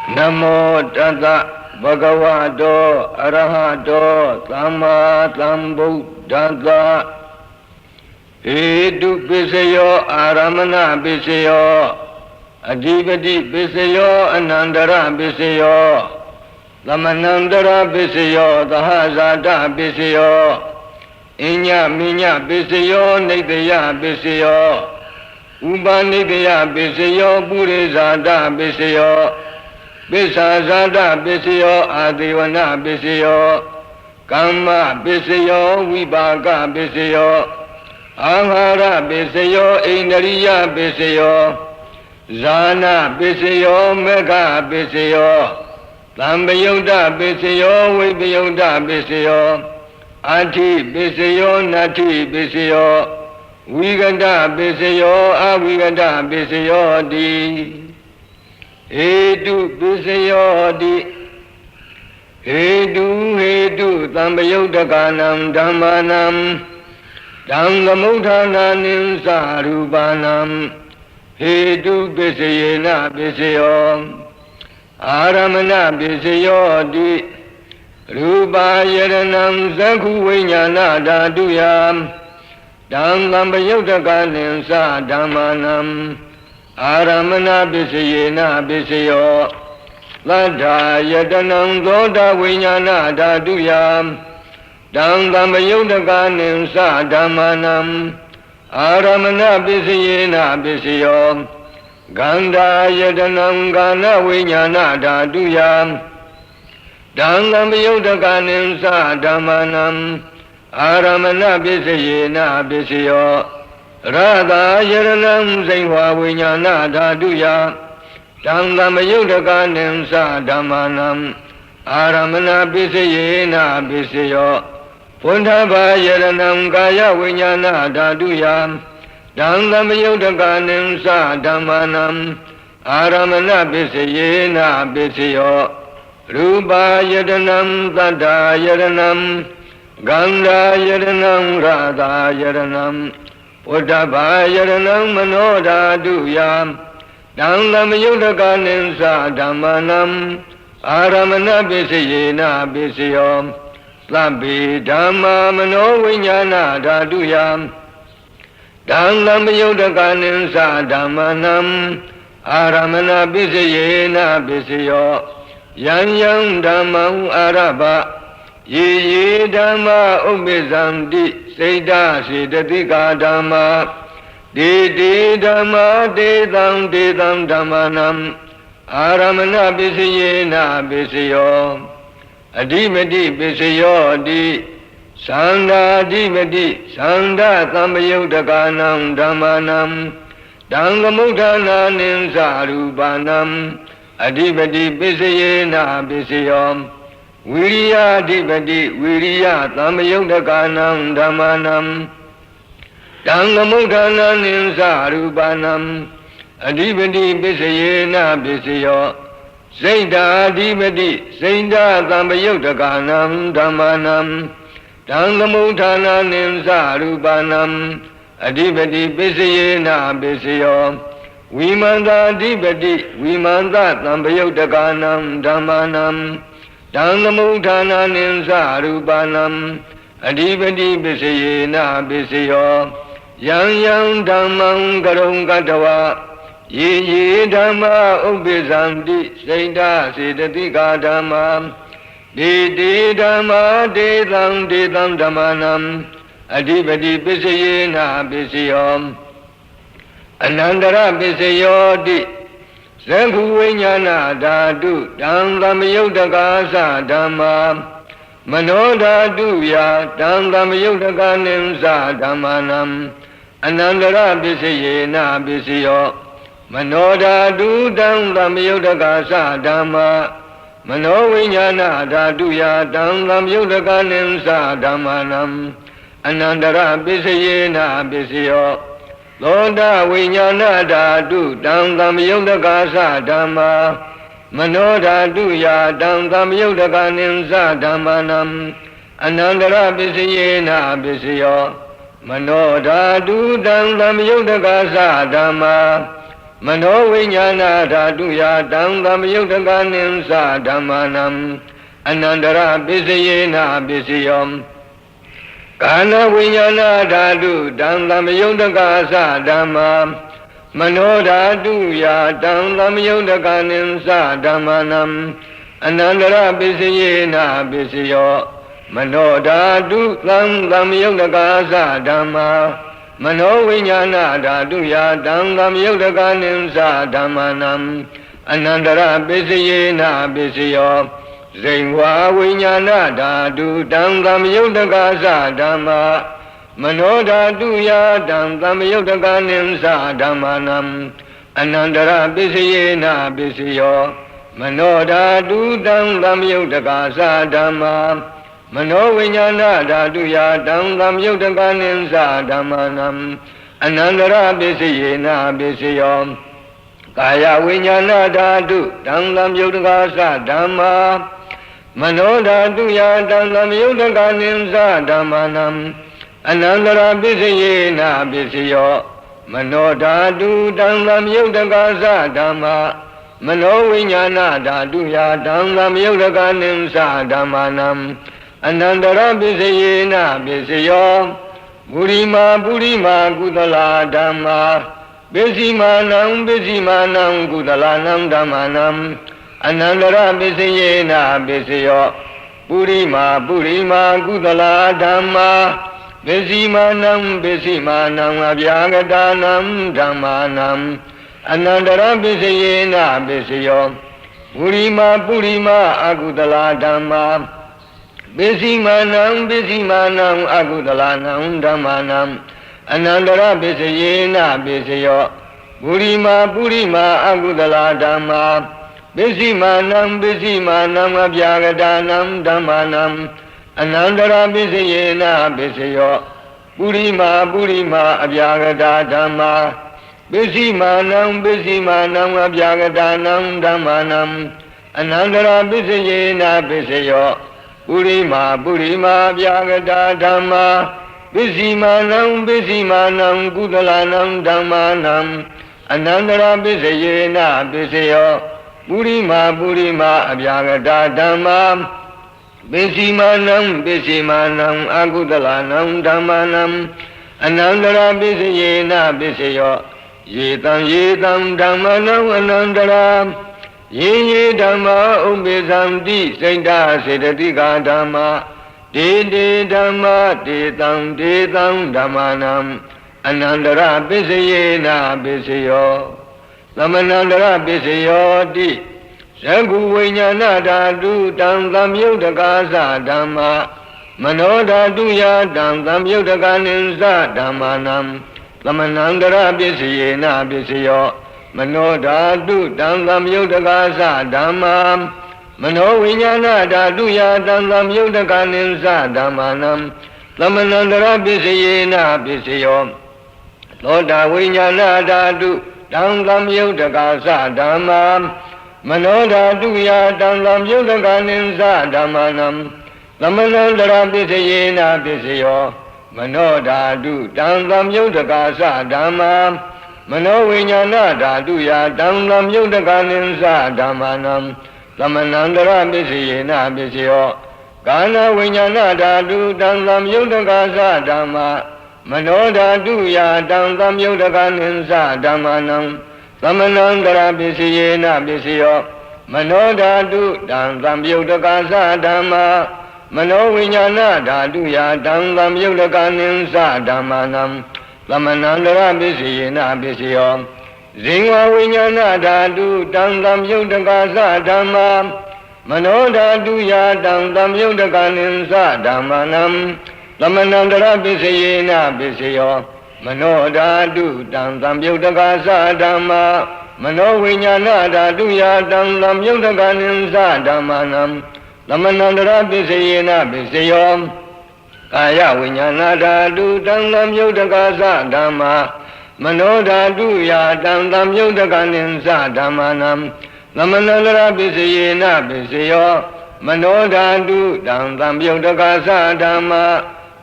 Namo Tassa Bhagavato Arahato Samma Sambuddhassa Hetu Pisayo Aramana Pisayo Adhipati Pisayo Anandara Pisayo Lamanandara Pisayo Dahasata Pisayo Inya Minya Pisayo Nidya Pisayo Upanidya Pisayo Purisada Pisayo Pisasada Pisayo Adivana Pisayo Kamma Pisayo Vibhaka Pisayo Ahara Pisayo Indriya Pisayo Zana Pisayo Mega Pisayo Lambayuda Pisayo Vibhayuda Pisayo Ati Pisayo Nati Pisayo Vigada Pisayo Avigada Pisayo Di Hetu Pisayo Di Hetu Tambayudakanam Dhammanam Dhamgamudhananim Sarupanam Hetu Pisayena Pisayo Aramana Pisayo Di Rupa Yaranam Zakhu Vinyana Dhaduyam Dhamgambayudakanam Sadhammanam Aramana Pisayena Pisayo Ladha Yadanam Dhoda Vinyana Dhaduyam Dhamgambayudakanam Sadhammanam Aramana Pisayena Pisayo Gandha Yadanam Gana Vinyana Dhaduyam Dhamgambayudakanam Sadhammanam Aramana Pisayena Pisayo Radha Yaranam Zaihwa Vinyana Dhaduyam Dhamgambayudakanam Sadhammanam Aramana Pisayena Pisayo Pundhava Yaranam Kaya Vinyana Dhaduyam Dhamgambayudakanam Sadhammanam Aramana Pisayena Pisayo Rupa Yaranam Tadha Yaranam Gandha Yaranam Radha Yaranam Pundhava Yaranam Mano Dhaduyam Dhamgambayudakanam Sadhammanam Aramana Pisayena Pisayo Labbi Dhamma Mano Vinyana Dhaduyam Dhamgambayudakanam Sadhammanam Aramana Pisayena Pisayo Yang Dhammam Arabha Ye Dhamma Ubizamdi Seda Siddhatika Dhamma De Dhamma Dedam Dhammanam Aramana Pisayena Pisayo Adhimati Pisayo Di Sanda Adhimati Sanda Tambayudakanam Dhammanam Dhamgamudhananim Sarupanam Adhipati Pisayena Pisayo Viriya Adhipati Viriya Tambayudakanam Dhammanam Dhamgamudhananim Sarupanam Adhipati Pisayena Pisayo Saita Adhipati Saita Tambayudakanam Dhammanam Dhamgamudhananim Sarupanam Adhipati Pisayena Pisayo Vimanta Adhipati Vimanta Tambayudakanam Dhammanam Dhamgamudhananim Sarupanam Adhipati Pisayena Pisayo Yang Dhammam Karong Katawa Ye Dhamma Ubizamdi Saita Siddhatika Dhamma De Dhamma Dedam Dhammanam Adhipati Pisayena Pisayo Anandara Pisayo Di Zakhu Vinyana Dhatu Dhamgambayudakasa Dhamma Mano Dhatuya Dhamgambayudakanam Sadhammanam Anandara Pisayena Pisayo Mano Dhatu Dhamgambayudakasa Dhamma Mano Vinyana Dhatuya Dhamgambayudakanam Sadhammanam Anandara Pisayena Pisayo Loda Vinyana Dhatu Dhamgambayudakasa Dhamma Mano Dhatuya Dhamgambayudakanam Sadhammanam Anandara Pisayena Pisayo Mano Dhatu Dhamgambayudakasa Dhamma mano vinyana dhatu ya dhamma yudhaka nimsa dhammanam anandara bisayena bisayam kana vinyana dhatu dhamma yudhaka sa dhamma mano dhatu ya dhamma yudhaka nimsa dhammanam anandara bisayena bisayam mano dhatu dhamma yudhaka sa dhamma mano vinyana dhatu ya dhamma yudhaka nimsa dhammanam anandara bisayena bisayam zingwa vinyana dhatu dhamma yudhaka sa dhamma mano dhatu ya dhamma yudhaka nimsa dhammanam anandara bisayena bisayam mano dhatu dhamma yudhaka sa dhamma mano vinyana dhatu ya dhamma yudhaka nimsa dhammanam anandara bisayena bisayam kaya vinyana dhatu dhamma yudhaka sa dhamma mano dhatu ya dhamma yudhaka nimsa dhammanam anandara bisayena bisayam mano dhatu dhamma yudhaka sa dhamma mano vinyana dhatu ya dhamma yudhaka nimsa dhammanam anandara bisayena bisayam burima burima kudala dhamma bisimanam bisimanam kudalanam dhammanam anandara bisayena bisayam burima burima kudala dhamma bisimanam bisimanam abhyagadanam dhammanam anandara bisayena bisayam burima burima akudala dhamma bisimanam bisimanam akudalanam dhammanam anandara bisayena bisayam burima burima akudala dhamma bisimanam bisimanam abhyagadanam dhammanam anandara bisayena bisayam burima burima abhyagada dhamma bisimanam bisimanam abhyagadanam dhammanam anandara bisayena bisayam burima burima abhyagada dhamma bisimanam bisimanam kudalanam dhammanam anandara bisayena bisayam burima burima abhyagada dhamma bisimanam bisimanam akudalanam dhammanam anandara bisayena bisayam yetam dhammanam anandara ye ye dhamma ubbesamti saita sedatika dhamma de de dhamma detam dhammanam anandara bisayena bisayam lamanandara bisayoti sagu vinyana dhatu dhamma yudhaka sa dhamma mano dhatu ya dhamma yudhaka nimsa dhammanam lamanandara bisayena bisayam mano dhatu dhamma yudhaka sa dhamma mano vinyana dhatu ya dhamma yudhaka nimsa dhammanam lamanandara bisayena bisayam thoda vinyana dhatu dhamma yudhaka sa dhamma mano dhatu ya dhamma yudhaka nimsa dhammanam lamanandara bisayena bisayam mano dhatu dhamma yudhaka sa dhamma mano vinyana dhatu ya dhamma yudhaka nimsa dhammanam lamanandara bisayena bisayam kana vinyana dhatu dhamma yudhaka sa dhamma mano dhatu ya dhamma yudhaka nimsa dhammanam lamanandara bisayena bisayam mano dhatu dhamma yudhaka sa dhamma mano vinyana dhatu ya dhamma yudhaka nimsa dhammanam lamanandara bisayena bisayam zingwa vinyana dhatu dhamma yudhaka sa dhamma mano dhatu ya dhamma yudhaka nimsa dhammanam lamanandara bisayena bisayam mano dhatu dhamma yudhaka sa dhamma mano vinyana dhatu ya dhamma yudhaka nimsa dhammanam lamanandara bisayena bisayam kaya vinyana dhatu dhamma yudhaka sa dhamma mano dhatu ya dhamma yudhaka nimsa dhammanam lamanandara bisayena bisayam mano dhatu dhamma yudhaka sa dhamma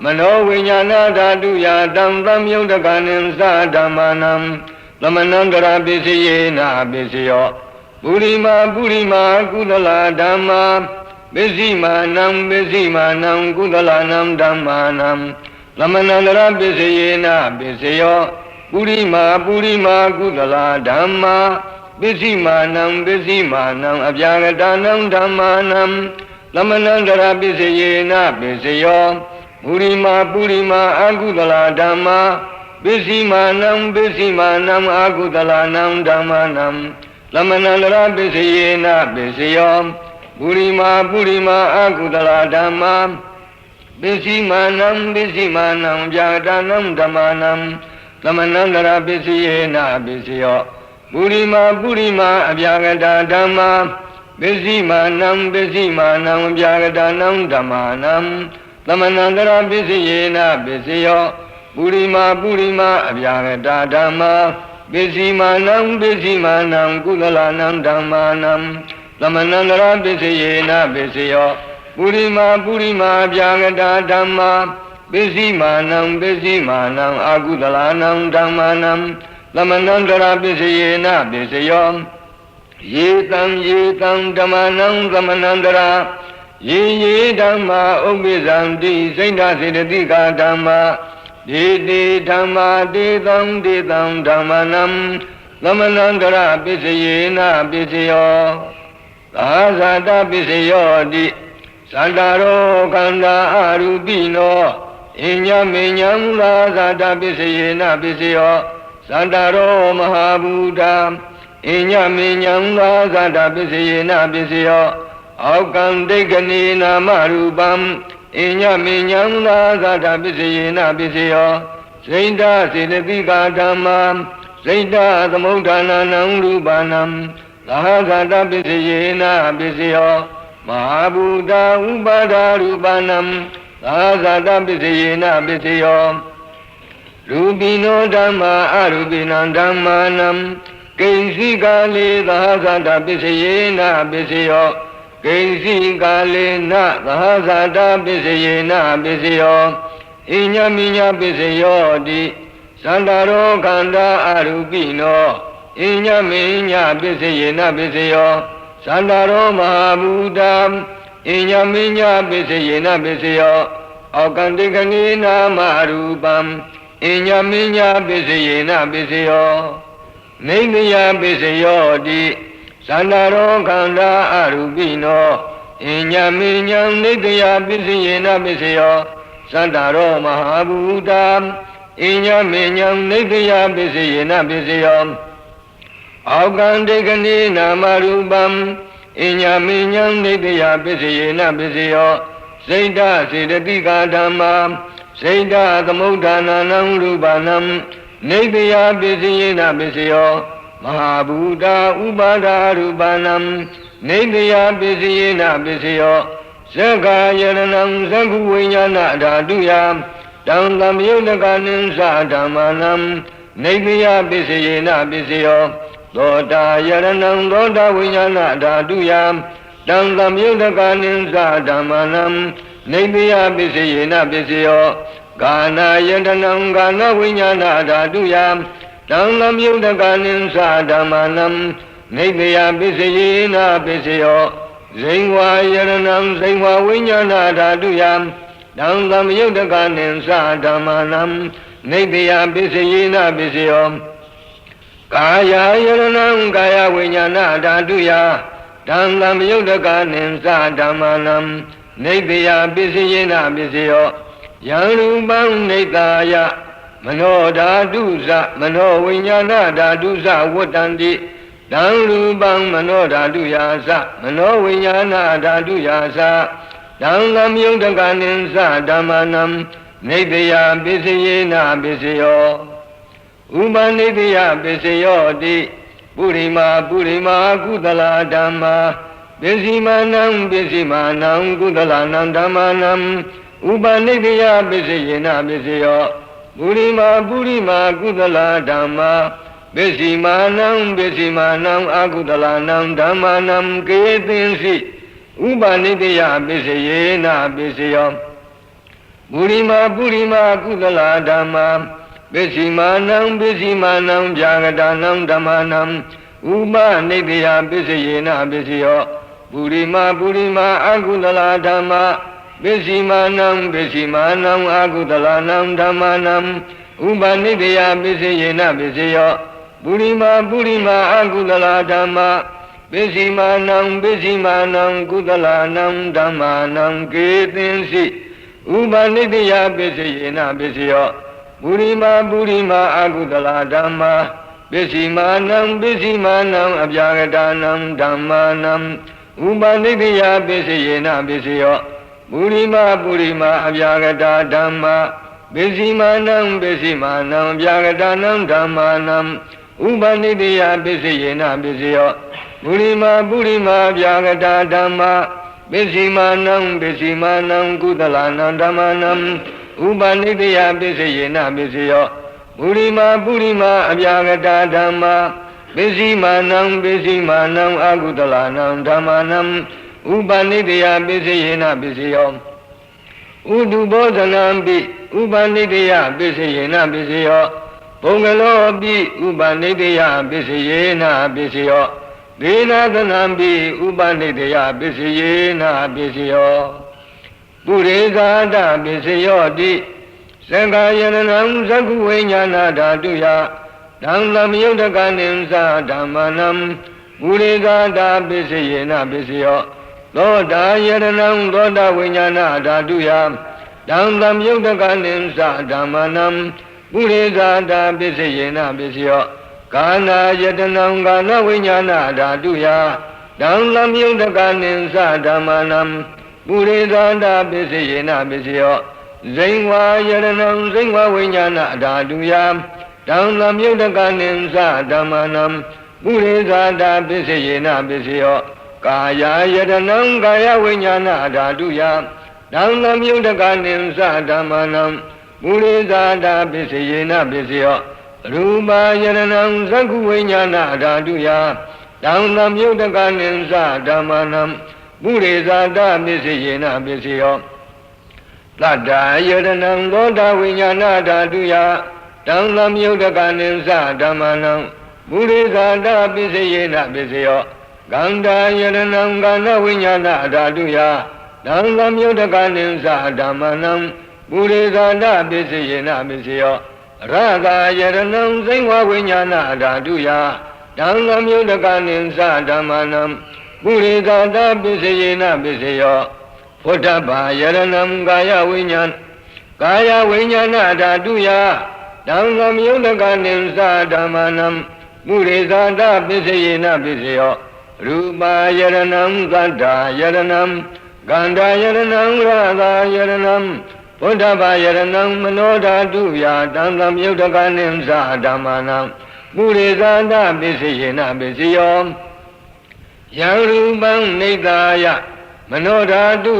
mano vinyana dhatu ya dhamma yudhaka nimsa dhammanam သမဏန္တရာပစ္စယေနာပစ္စယောပုရိမာကုသလဓမ္မာပစ္စည်းမာနံကုသလနံဓမ္မာနံသမဏန္တရာပစ္စယေနာပစ္စယောပုရိမာကုသလဓမ္မာပစ္စည်းမာနံအပြာဂတနံဓမ္မာနံသမဏန္တရာပစ္စယေနာပစ္စယောပုရိမာအကုသလဓမ္မာပစ္စည်းမာနံအာကုသလနံဓမ္မာနံသမဏန္တရာပစ္စယေနာပစ္စယောပုရိမာအာကုသလဓမ္မာပစ္စည်းမာနံဗျာတနံဓမ္မာနံသမဏန္တရာပစ္စယေနာပစ္စယောပုရိမာအဗျာဂတဓမ္မာပစ္စည်းမာနံဗျာဂတနံဓမ္မာနံသမဏန္တရာပစ္စယေနာပစ္စယောပုရိမာအဗျာဂတဓမ္မာပစ္စည်းမာနံကုသလနံဓမ္မာနံသမဏန္တရာပစ္စယေနာပစ္စယောပုရိမာအဗျာဂတဓမ္မာပစ္စည်းမာနံအာကုသလနံဓမ္မာနံသမဏန္တရာပစ္စယေနာပစ္စယောယေတံဓမ္မာနံသမဏန္တရာယေဓမ္မာဥပ္ပိဇံတိစိတ်ဓာစေတသိကာဓမ္မာဒေဓမ္မာဒေသံဓမ္မာနံသမဏန္တရာပစ္စယေနာပစ္စယောသာဇာတပစ္စယောတိသန္တာရောခန္ဓာအရူပိနောအညမေညံသာဇာတပစ္စယေနာပစ္စယောသန္တာရောမဟာဘူတာအညမေညံသာဇာတပစ္စယေနာပစ္စယောအောက်ကံဒိဋ္ဌနေနာမရူပံအညမေညံသာဇာတပစ္စယေနာပစ္စယောစိန္ဒစေတသိကာဓမ္မာစိန္ဒသမုဋ္ဌာနာနံရူပနံသာဇာတပစ္စယေနာပစ္စယောမဟာဘူတာဥပါဒရူပနံသာဇာတပစ္စယေနာပစ္စယောရူပိနောဓမ္မာအရူပိနံဓမ္မာနံကိဉ္စီကာလေသာဇာတပစ္စယေနာပစ္စယောကိဉ္စီကာလေနသာဇာတပစ္စယေနာပစ္စယောအညမိညပစ္စယောတိသန္တာရောခန္ဓာအရူပိနောအညမိညပစ္စယေနာပစ္စယောသန္တာရောမဟာဘူတာအညမိညပစ္စယေနာပစ္စယောအောက်ကံတိကနိနာမရူပံအညမိညပစ္စယေနာပစ္စယောနိမယပစ္စယောတိသန္တာရောခန္ဓာအရူပိနောအညမိညံနိတယပစ္စယေနာပစ္စယောသန္တာရောမဟာဘူတာအညမိညံနိတယပစ္စယေနာပစ္စယောအောက်ကံတိကနိနာမရူပံအညမိညံနိတယပစ္စယေနာပစ္စယောစိတ်ဓာစေတသိကာဓမ္မာစိတ်ဓာသမုဋ္ဌာနာနံရူပနံနိတယပစ္စယေနာပစ္စယောမဟာဘူတာဥပါဒရူပနံနိတယပစ္စယေနာပစ္စယောသက္ကာယရဏံသက္ခုဝိညာဏဓာတုယတံသံယုတကနိသဓမ္မာနံနိတယပစ္စယေနာပစ္စယောသောတာယရဏံသောတာဝိညာဏဓာတုယတံသံယုတကနိသဓမ္မာနံနိတယပစ္စယေနာပစ္စယောကာနာယတနံကာနဝိညာဏဓာတုယတံသံယုတကနိသဓမ္မာနံနိတယပစ္စယေနာပစ္စယောဇိဝယရဏံဇိဝဝိညာဏဓာတုယတံသံယုတကနိသဓမ္မာနံနိတယပစ္စယေနာပစ္စယောကာယယရဏံကာယဝိညာဏဓာတုယတံသံယုတကနိသဓမ္မာနံနိတယပစ္စယေနာပစ္စယောယံရူပံနိတယမနောဓာတုသမနောဝိညာဏဓာတုဝတ္တန္တိတံရူပံမနောဓာတုယာသမနောဝိညာဏဓာတုယာတံသံယုတကနိသဓမ္မာနံနိတယပစ္စယေနာပစ္စယောဥပနိတယပစ္စယောတိပုရိမာကုသလဓမ္မာပစ္စည်းမာနံကုသလနံဓမ္မာနံဥပနိတယပစ္စယေနာပစ္စယောပုရိမာကုသလဓမ္မာပစ္စည်းမာနံအာကုသလနံဓမ္မာနံကေသင်္စိဥပနိတယပစ္စယေနာပစ္စယောပုရိမာကုသလဓမ္မာပ ပိစီမာနံပိစီမာနံဗျာဂတာနံဓမ္မနံဥပနိတယပိစယေနပိစယောပုရိမာအကုသလဓမ္မပိစီမာနံပိစီမာနံအကုသလနံဓမ္မနံဥပနိတယပိစယေနပိစယောပုရိမာအကုသလဓမ္မပိစီမာနံကုသလနံဓမ္မနံကေသင်္စိဥပနိတယပိစယေနပိစယောပုရိမာအကုသလဓမ္မပိစီမာနံအဗျာဂတာနံဓမ္မာနံဥပနိတယပိစယေနပိစယောပုရိမာအဗျာဂတာဓမ္မပိစီမာနံအဗျာဂတာနံဓမ္မာနံဥပနိတယပိစယေနပိစယောပုရိမာအဗျာဂတာဓမ္မပိစီမာနံကုသလနံဓမ္မာနံဥပနိတယပိစယေနပိစယောပုရိမာအဗျာဂတာဓမ္မပိစီမာနံအကုသလနံဓမ္မာနံဥပနိတယပိစယေနပိစယောဥဒုဘောဇနံပိဥပနိတယပိစယေနပိစယောဘုံကလောပိဥပနိတယပိစယေနပိစယောဒေနသနံပိဥပနိတယပိစယေနပိစယောပုရိသဒပိစယောတိသံဃာယရဏံသက္ခုဝိညာဏဓာတုယဓမ္မမယုတ်တကနိသဓမ္မနံပုရိသဒပိစယေနပိစယောသောတာယရဏံသောတာဝိညာဏဓာတုယဓမ္မယုတ်တကနိသဓမ္မနံပုရိသဒပိစယေနပိစယောကာနာယတနံကာနဝိညာဏဓာတုယဓမ္မယုတ်တကနိသဓမ္မနံပုရိသဒပိစယေနပိစယောဇိဝါယရဏံဇိဝဝိညာဏဓာတုယဓမ္မယုတ်တကနိသဓမ္မနံပုရိသဒပိစယေနပိစယောကာယယတနံကာယဝိညာဏဓာတုယဓမ္မယုတ်တကနိသဓမ္မနံပုရိသဒပိစယေနပိစယောရူပယရဏံသက္ခုဝိညာဏဓာတုယဓမ္မယုတ်တကနိသဓမ္မနံပုရိသဒပိစယေနပိစယောသတ္တယရဏံသောတာဝိညာဏဓာတုယဓမ္မယုတ်တကနိသဓမ္မနံပုရိသဒပိစယေနပိစယောကန္တာယရဏံကန္နဝိညာဏဓာတုယဓမ္မယုတ်တကနိသဓမ္မနံပုရိသဒပိစယေနပိစယောရဂာယရဏံစိဝဝိညာဏဓာတုယဓမ္မယုတ်တကနိသဓမ္မနံပုရိသဒပိစယေနပိစယောဖုဒ္ဓဘာယရဏံကာယဝိညာဏဓာတုယဓမ္မယုတ်တကနိသဓမ္မနံပုရိသဒပိစယေနပိစယောရူပယရဏံသတ္တယရဏံကန္တာယရဏံရဂာယရဏံဖုဒ္ဓဘာယရဏံမနောဓာတုယဓမ္မယုတ်တကနိသဓမ္မနံပုရိသဒပိစယေနပိစယောယံရူပံနိဒာယမနောဓာတု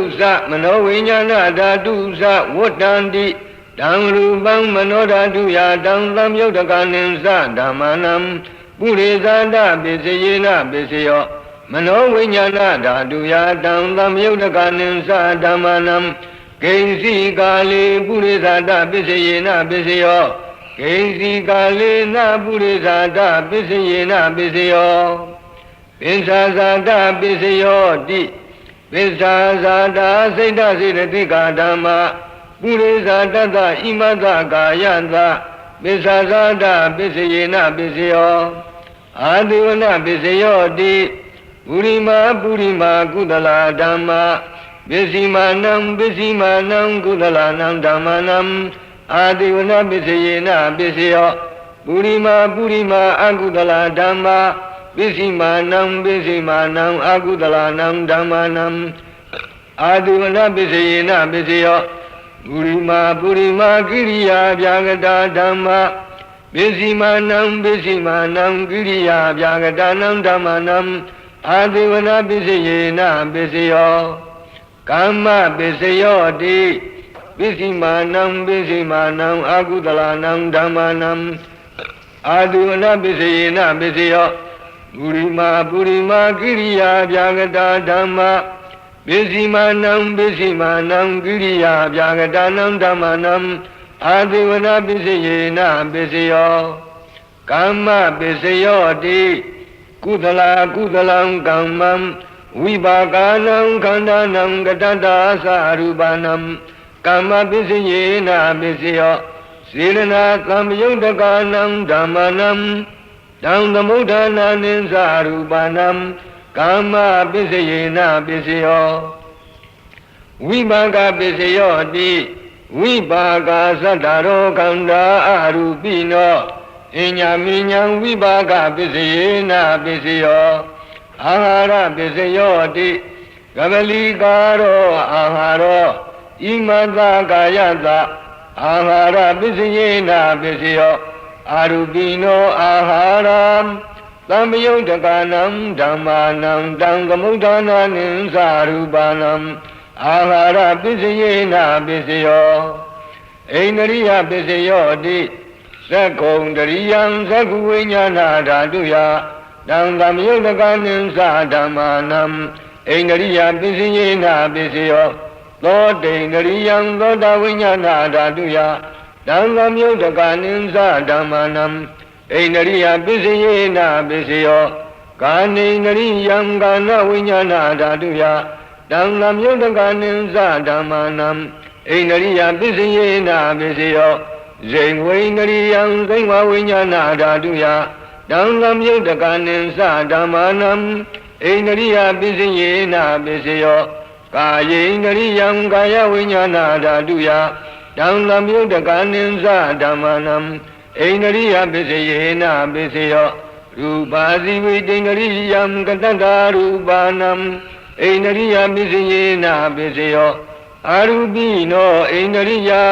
မနောဝိညာဏဓာတုဝတ္တန္တိဓမ္မရူပံမနောဓာတုယဓမ္မယုတ်တကနိသဓမ္မနံပုရိသဒပိစယေနပိစယောမနောဝိညာဏဓာတုယဓမ္မယုတ်တကနိသဓမ္မနံကိဉ္စီကာလေပုရိသဒပိစယေနပိစယောကိဉ္စီကာလေနပုရိသဒပိစယေနပိစယောပိစ္ဆာဇာတပိစယောတိပိစ္ဆာဇာတာစိတ်တစေတသိကာဓမ္မပုရိသတတ္တဣမတ္တကာယတပိစ္ဆာဇာတပိစယေနပိစယောအာတိဝနပိစယောတိပုရိမာကုသလဓမ္မပိစီမာနံကုသလနံဓမ္မနံအာတိဝနပိစယေနပိစယောပုရိမာအကုသလဓမ္မပိစီမာနံအကုသလနံဓမ္မနံအာတိဝနပိစယေနပိစယောပုရိမာကိရိယာဗျာဂတာဓမ္မပိစီမာနံကိရိယာဗျာဂတာနံဓမ္မနံအာတိဝနပိစယေနပိစယောကာမပိစယောတိပိစီမာနံအကုသလနံဓမ္မနံအာတိဝနပိစယေနပိစယောပုရိမာကိရိယာဗျာဂတာဓမ္မပိစီမာနံကိရိယာဗျာဂတာနံဓမ္မနံ အာတိဝနာပစ္စယေနပစ္စယောကာမပစ္စယောတိကုသလာကုသလံကမ္မံဝိပါကနံခန္ဓာနံကတ္တတာသရူပနံကာမပစ္စယေနပစ္စယောစေရနာသမ္ယုတ်တကနံဓမ္မနံတံသမုဋ္ဌာနာနိသရူပနံကာမပစ္စယေနပစ္စယောဝိပါကပစ္စယောတိဝိပါကသတ္တရောခန္ဓာအရူပိနောအညမိညာဝိပါကပစ္စယေနပစ္စယောအာဟာရပစ္စယောတိကပလီကာရောအာဟာရောဣမတကာယတအာဟာရပစ္စယေနပစ္စယောအာရူပိနောအာဟာရသံယုတ်တကနံဓမ္မာနံတံသမုဋ္ဌာနာနိသရူပနံအာဟာရပစ္စယေနပစ္စယောအိန္ဒရိယပစ္စယောတိသက္ကုံတရိယံသက္ကုဝိညာဏဓာတုယတံသမယုတ်တကနိသဓမ္မာနံအိန္ဒရိယပစ္စယေနပစ္စယောသောတိန္ဒရိယံသောတဝိညာဏဓာတုယတံသမယုတ်တကနိသဓမ္မာနံအိန္ဒရိယပစ္စယေနပစ္စယောကာနိန္ဒရိယံကာနဝိညာဏဓာတုယတံသမယုတ်တကနိသဓမ္မာနံအိန္ဒရိယပစ္စယေနပစ္စယောဇိန်ဝိန္ဒရိယံဇိန်ဝဝိညာဏဓာတုယတံသမယုတ်တကနိသဓမ္မာနံအိန္ဒရိယပစ္စယေနပစ္စယောကာယေန္ဒရိယံကာယဝိညာဏဓာတုယတံသမယုတ်တကနိသဓမ္မာနံအိန္ဒရိယပစ္စယေနပစ္စယောရူပါစီဝိတိန္ဒရိယံကတ္တတာရူပနံအိန္ဒရိယပစ္စယေနပစ္စယောအာရူပိနောအိန္ဒရိယံ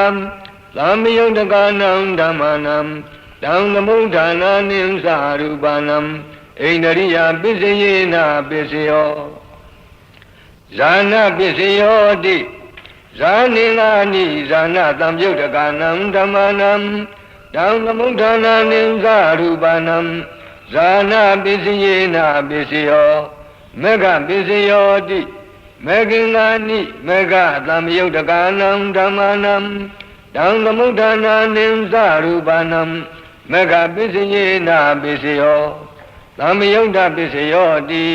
သမယုတ်တကနံဓမ္မနံတံသမုဋ္ဌာနာနိသရူပနံအိန္ဒရိယပစ္စယေနပစ္စယောဇာနာပစ္စယောတိဇာနိလာနိဇာနာသမယုတ်တကနံဓမ္မနံတံသမုဋ္ဌာနာနိသရူပနံဇာနာပစ္စယေနပစ္စယောမေဃပစ္စယောတိမေခင်္ဂာနိမေဃသမယုတ်တကနံဓမ္မနံတံသမုဋ္ဌာနာနိသရူပနံမေဃပစ္စယေနပစ္စယောသမယုတ်တပစ္စယောတိ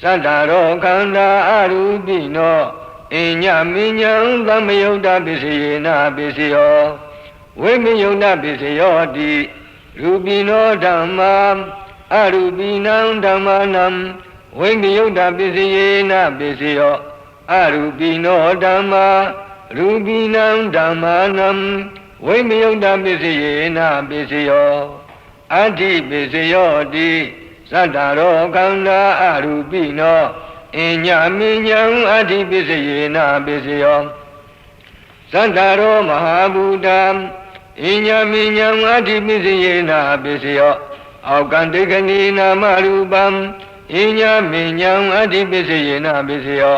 သတ္တရောခန္ဓာအရူပိနောအညမိညာသမယုတ်တပစ္စယေနပစ္စယောဝိမယုတ်တပစ္စယောတိရူပိနောဓမ္မာအရူပိနံဓမ္မာနံဝိမယုတ်တပစ္စယေနပစ္စယောအရူပိနောဓမ္မာရူပိနံဓမ္မာနံဝိမယုတ်တပစ္စယေနပစ္စယောအဋ္ဌိပစ္စယောတိသတ္တရောခန္ဓာအရူပိနောအညမိညာအဋ္ဌိပစ္စယေနပစ္စယောသတ္တရောမဟာဘူတံအညမိညာအဋ္ဌိပစ္စယေနပစ္စယောအောက်ကံဒိဋ္ဌိနာမရူပံအညမိညာအဋ္ဌိပစ္စယေနပစ္စယော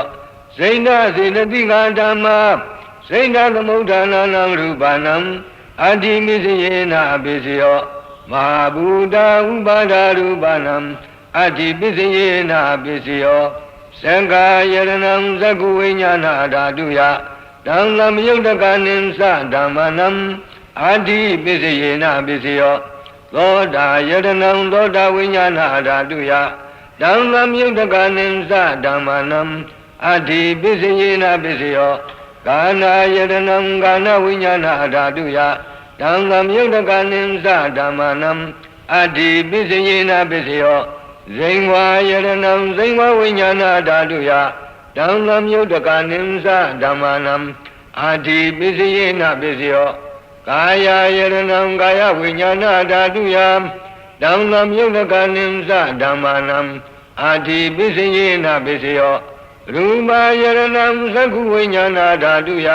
စိဏစေတသိကဓမ္မာစိဏသမုဋ္ဌာနာနံရူပနံအဋ္ဌိပစ္စယေနပစ္စယောမဟာဘူတဥပါဒရူပနံအဋ္ဌိပစ္စယေနပစ္စယောသံဃာယရဏံသက္ကုဝိညာဏဓာတုယတံသမယုတ်တကနိသဓမ္မနံအဋ္ဌိပစ္စယေနပစ္စယောသောတာယရဏံသောတာဝိညာဏဓာတုယတံသမယုတ်တကနိသဓမ္မနံအဋ္ဌိပစ္စယေနပစ္စယောကာနာယရဏံကာနဝိညာဏဓာတုယတံသမယုတ်တကနိသဓမ္မနံအဋ္ဌိပစ္စယေနပစ္စယောဇိန်ဝါယရဏံဇိန်ဝဝိညာဏဓာတုယတံသမယုတ်တကနိသဓမ္မနံအဋ္ဌိပစ္စယေနပစ္စယောကာယယရဏံကာယဝိညာဏဓာတုယတံသမယုတ်တကနိသဓမ္မနံအဋ္ဌိပစ္စယေနပစ္စယောရူပယရဏံသက္ခုဝိညာဏဓာတုယ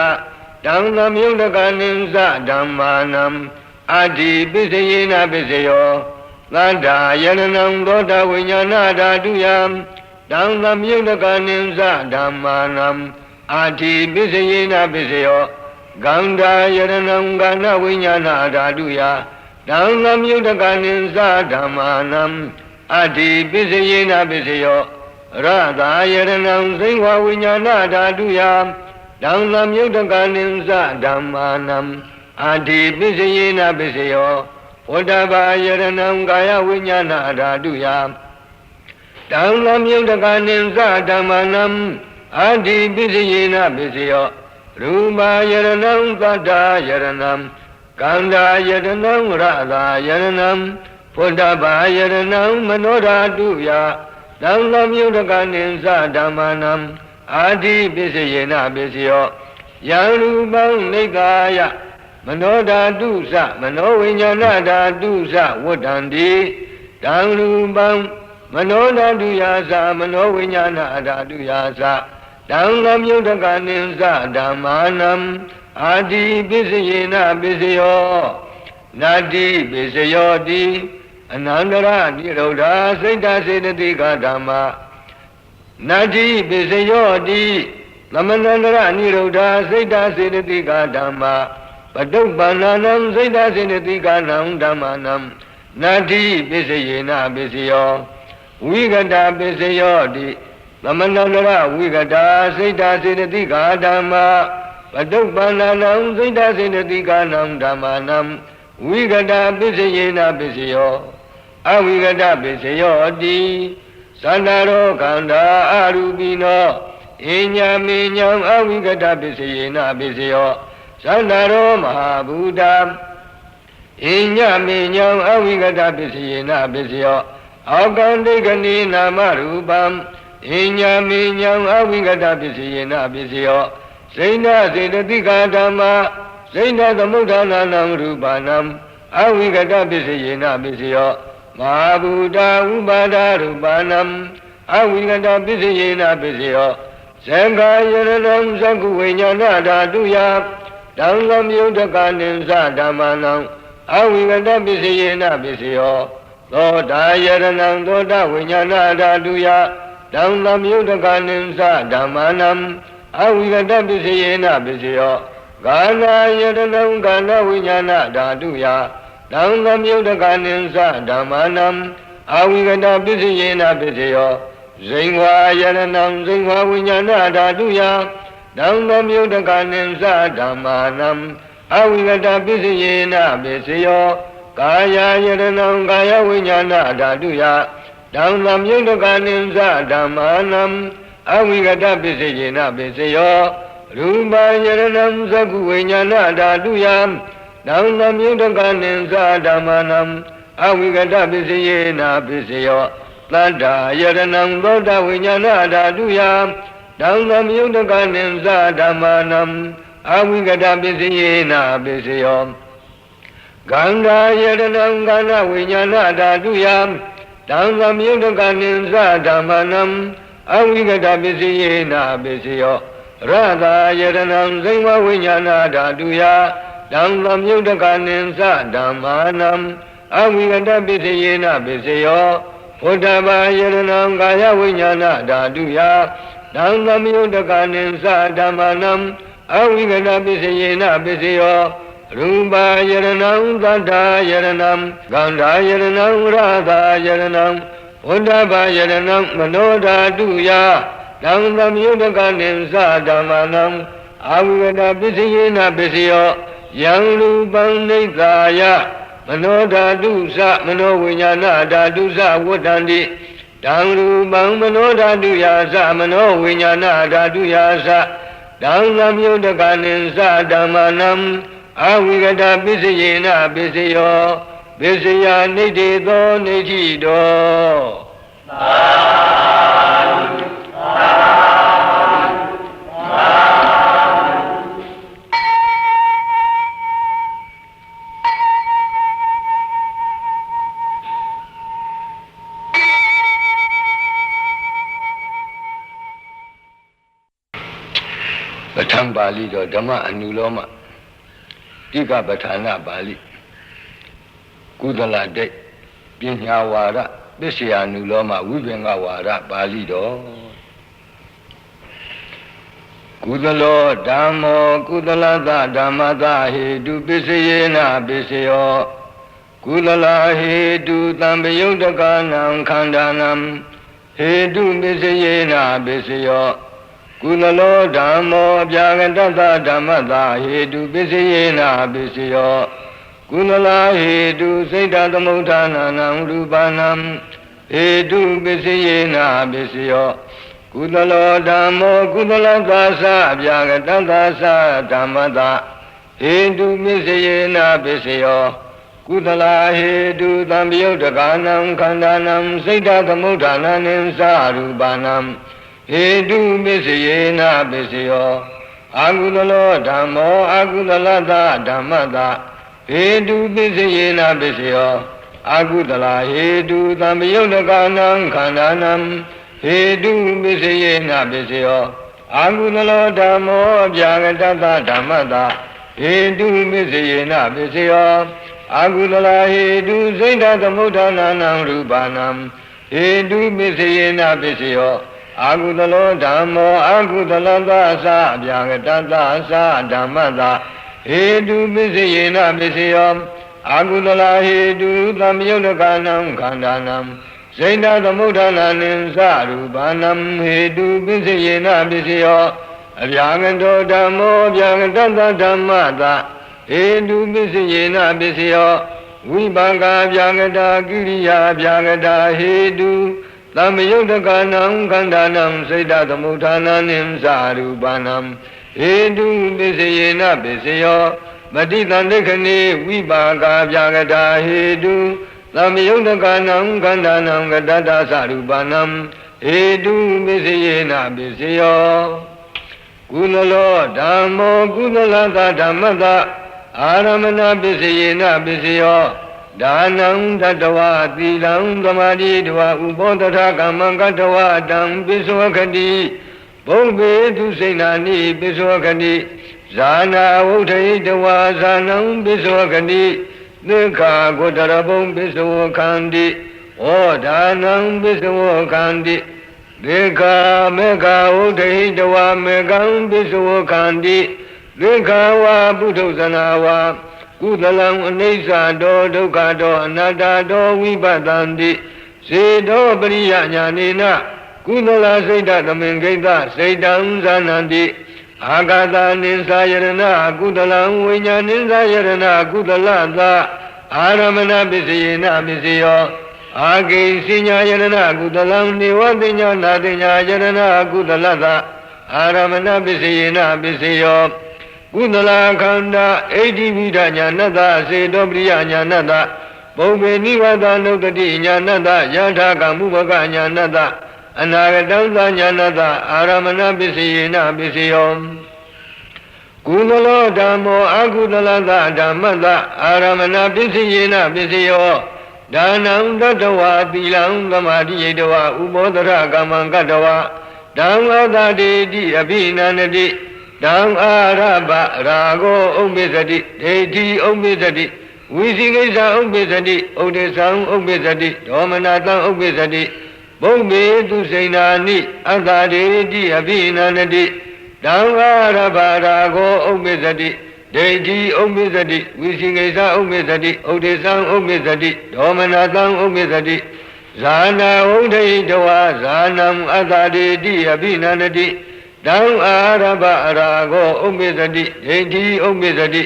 တံသမယုတ်တကနိသဓမ္မာနံအဋ္ဌိပစ္စယေနပစ္စယောသတ္တာယရဏံသောတာဝိညာဏဓာတုယတံသမယုတ်တကနိသဓမ္မာနံအဋ္ဌိပစ္စယေနပစ္စယောဂန္ဓာယရဏံကာနဝိညာဏဓာတုယတံသမယုတ်တကနိသဓမ္မာနံအဋ္ဌိပစ္စယေနပစ္စယောရတာယရဏံဇိဝဝိညာဏဓာတုယတံသမယုတ်တကနိသဓမ္မာနံ အာတိပစ္စယေနပစ္စယောဝတ္တဘာယရဏံကာယဝိညာဏဓာတုယတံလမြုတကနိသဓမ္မနံအာတိပစ္စယေနပစ္စယောရူပါယရဏံသတ္တယရဏံကန္တာယရဏံရတာယရဏံဝတ္တဘာယရဏံမနောဓာတုယတံလမြုတကနိသဓမ္မနံအာတိပစ္စယေနပစ္စယောယံရူပံနိကာယမနောဓာတုသမနောဝိညာဏဓာတုသဝတ္တံတိတံရူပံမနောဓာတုယာသမနောဝိညာဏဓာတုယာသတံလမြုတကနိသဓမ္မာနံအာတိပစ္စယေနပစ္စယောနာတိပစ္စယောတိအနန္တရနိရောဓစိတ်တစေတသိကဓမ္မာနာတိပစ္စယောတိသမန္တရနိရောဓစိတ်တစေတသိကဓမ္မာပတုပ္ပန္နံစိတ်တစေတသိကနံဓမ္မာနံနာတိပစ္စယေနပစ္စယောဝိကတပစ္စယောတိသမန္တရဝိကတာစိတ်တစေတသိကဓမ္မာပတုပ္ပန္နံစိတ်တစေတသိကနံဓမ္မာနံဝိကတပစ္စယေနပစ္စယောအဝိကတပစ္စယောတိသန္တာရောခန္ဓာအရူပိနောအညမေညံအဝိကတပစ္စယေနပစ္စယောသန္တာရောမဟာဘူတာအညမေညံအဝိကတပစ္စယေနပစ္စယောအောကံဒိဋ္ဌနိနာမရူပံအညမေညံအဝိကတပစ္စယေနပစ္စယောစိဏစေတသိကဓမ္မာစိဏသမုဋ္ဌာနာနံရူပနံအဝိကတပစ္စယေနပစ္စယောမဟာဘူတာဥပါဒရူပနံအဝိကတပစ္စယေနပစ္စယောသံဃာယရဏံသက္ကုဝိညာဏဓာတုယတံလမြုတကနိသဓမ္မနံအဝိကတပစ္စယေနပစ္စယောသောတာယရဏံသောတာဝိညာဏဓာတုယတံလမြုတကနိသဓမ္မနံအဝိကတပစ္စယေနပစ္စယောဂာနာယရဏံဂာနဝိညာဏဓာတုယတံလမြုတကနိသဓမ္မနံအဝိကတပစ္စယေနပစ္စယောဇိဝါယရဏံဇိဝါဝိညာဏဓာတုယတံလမြုတကနိသဓမ္မာနံအဝိကတပစ္စယေနပစ္စယောကာယယရဏံကာယဝိညာဏဓာတုယတံလမြုတကနိသဓမ္မာနံအဝိကတပစ္စယေနပစ္စယောရူပယရဏံသက္ကုဝိညာဏဓာတုယတံလမြုတကနိသဓမ္မာနံအဝိကတပစ္စယေနပစ္စယောသတ္တယရဏံသောတဝိညာဏဓာတုယတံလမြုတကနိသဓမ္မာနံအဝိကတပစ္စယေနပစ္စယောဂန္ဓာယရဏံဂန္ဓဝိညာဏဓာတုယတံလမြုတကနိသဓမ္မာနံအဝိကတပစ္စယေနပစ္စယောရတာယရဏံဇိဝဝိညာဏဓာတုယတံလမြုတကနိသဓမ္မာနံအဝိကတပစ္စယေနပစ္စယောဝတ္တဘာယရဏံကာယဝိညာဏဓာတုယတံလမြုတကနိသဓမ္မာနံအဝိကတပစ္စယေနပစ္စယောရူပါယရဏံသတ္တယရဏံဂန္ဓာယရဏံရတာယရဏံဝတ္တဘာယရဏံမနောဓာတုယတံလမြုတကနိသဓမ္မာနံအဝိကတပစ္စယေနပစ္စယောယံရူပံနိကာယမနောဓာတုသမနောဝိညာဏဓာတုသဝတ္တံတိတံရူပံမနောဓာတုယာသမနောဝိညာဏဓာတုယာသတံလမြုတကနိသဓမ္မာနံအဝိကတပစ္စယေနပစ္စယောပစ္စယနိဋ္ဌေသောနိဋ္ဌိတောသာဓုသာဓုပဋ္ဌာန်းပါဠိတော်ဓမ္မအနုလောမတိကပဋ္ဌာနာပါဠိကုသလတိတ်ပညာဝါဒပစ္စယ ानु လောမဝိပင်္ဂဝါဒပါဠိတော်ကုသလောဓမ္မောကုသလသဓမ္မသဟေတုပစ္စယေနပစ္စယောကုသလဟေတုသံပယုတ်တကနံခန္ဓာနံဟေတုပစ္စယေနပစ္စယော ကုသလောဓမ္မောအပြာကတ္တဓမ္မတာဟေတုပစ္စယေနပစ္စယောကုသလာဟေတုစိတ်တသမုဋ္ဌာနာနံရူပနံဟေတုပစ္စယေနပစ္စယောကုသလောဓမ္မောကုသလသာသအပြာကတ္တဓမ္မတာဟေတုပစ္စယေနပစ္စယောကုသလာဟေတုသံယုတ်တကာနံခန္ဓာနံစိတ်တသမုဋ္ဌာနာနိသရူပနံဟေတုပစ္စယေနပစ္စယောအာကုသလောဓမ္မောအာကုသလသဓမ္မတာဟေတုပစ္စယေနပစ္စယောအာကုသလာဟေတုသံယုတ်တကာနံခန္ဓာနံဟေတုပစ္စယေနပစ္စယောအာကုသလောဓမ္မောအပြာကတ္တဓမ္မတာဟေတုပစ္စယေနပစ္စယောအာကုသလာဟေတုစိတ်တသမုဋ္ဌာနာနံရူပနံဟေတုပစ္စယေနပစ္စယောအာကုသလောဓမ္မောအာကုသလသသအပြာကတ္တသဓမ္မတာဟေတုပစ္စယေနပစ္စယောအာကုသလာဟေတုသံယုတ်တကာနံခန္ဓာနံစိတ်တသမုဋ္ဌာနာနိသရူပနံဟေတုပစ္စယေနပစ္စယောအပြာကတောဓမ္မောအပြာကတ္တဓမ္မတာဟေတုပစ္စယေနပစ္စယောဝိပါကအပြာကတာကိရိယာအပြာကတာဟေတုသမ္ယုတ်တကာနံခန္ဓာနံစိတ်တသမုဋ္ဌာနာနိသရူပနံဟေတုပစ္စယေနပစ္စယောပฏิတန္တိခဏေဝိပါကအပြာကတာဟေတုသမ္ယုတ်တကာနံခန္ဓာနံကတ္တသရူပနံဟေတုပစ္စယေနပစ္စယောကုသလောဓမ္မောကုသလသဓမ္မတာအာရမဏပစ္စယေနပစ္စယောဒါနံတတဝသီလံသမာဓိတဝဥပောတထကမ္မံကတဝတံပစ္စောခတိဘုံဘေသူစိဏာနိပစ္စောခတိဇာနာဝုထိတဝဇာနံပစ္စောခတိသက္ခာဂုတရဘုံပစ္စောခန္တိဩဒါနံပစ္စောခန္တိသက္ခာမေဃဝုထိတဝမေဃံပစ္စောခန္တိသက္ခာဝါပုထုဇနာဝါကုသလံအနိစ္စတောဒုက္ခတောအနတ္တတောဝိပဿန္တိစေတောပရိယညာနေနကုသလစိတ်တသမင်္ဂိတစိတ်တံဇာနန္တိအာဂတနိသယရဏကုသလံဝိညာဏိသယရဏကုသလသအာရမဏပစ္စယေနပစ္စယောအာဂိစိညာယရဏကုသလံနေဝတိညာနာတိညာယရဏကုသလသအာရမဏပစ္စယေနပစ္စယောကုသလခန္ဓာအိဋ္ဌိဝိဒညာဏတစေတောပရိယညာဏတပုံပေနိဝတနုတ္တိညာဏတယထာကမုဘကညာဏတအနာဂတံသညာဏတအာရမဏပစ္စယေနပစ္စယောကုသလောဓမ္မောအကုသလသဓမ္မတအာရမဏပစ္စယေနပစ္စယောဒါနံတတဝသီလံသမာဓိယတဝဥပောတရကမ္မံကတဝဓမ္မသတေတိအဘိနန္တိတံအာရပရာဂောဥပ္ပစ္စတိဒိဋ္ဌိဥပ္ပစ္စတိဝိသိကိစ္စဥပ္ပစ္စတိဥဒိသံဥပ္ပစ္စတိဒေါမနတံဥပ္ပစ္စတိဘုံမေသူစိဏာနိအတ္တဒေတိအဘိနန္တိတံအာရပရာဂောဥပ္ပစ္စတိဒိဋ္ဌိဥပ္ပစ္စတိဝိသိကိစ္စဥပ္ပစ္စတိဥဒိသံဥပ္ပစ္စတိဒေါမနတံဥပ္ပစ္စတိဇာနာဝုဒိတဝဇာနံအတ္တဒေတိအဘိနန္တိတံအာရပရာဂောဥပ္ပစ္စတိဒိဋ္ဌိဥပ္ပစ္စတိ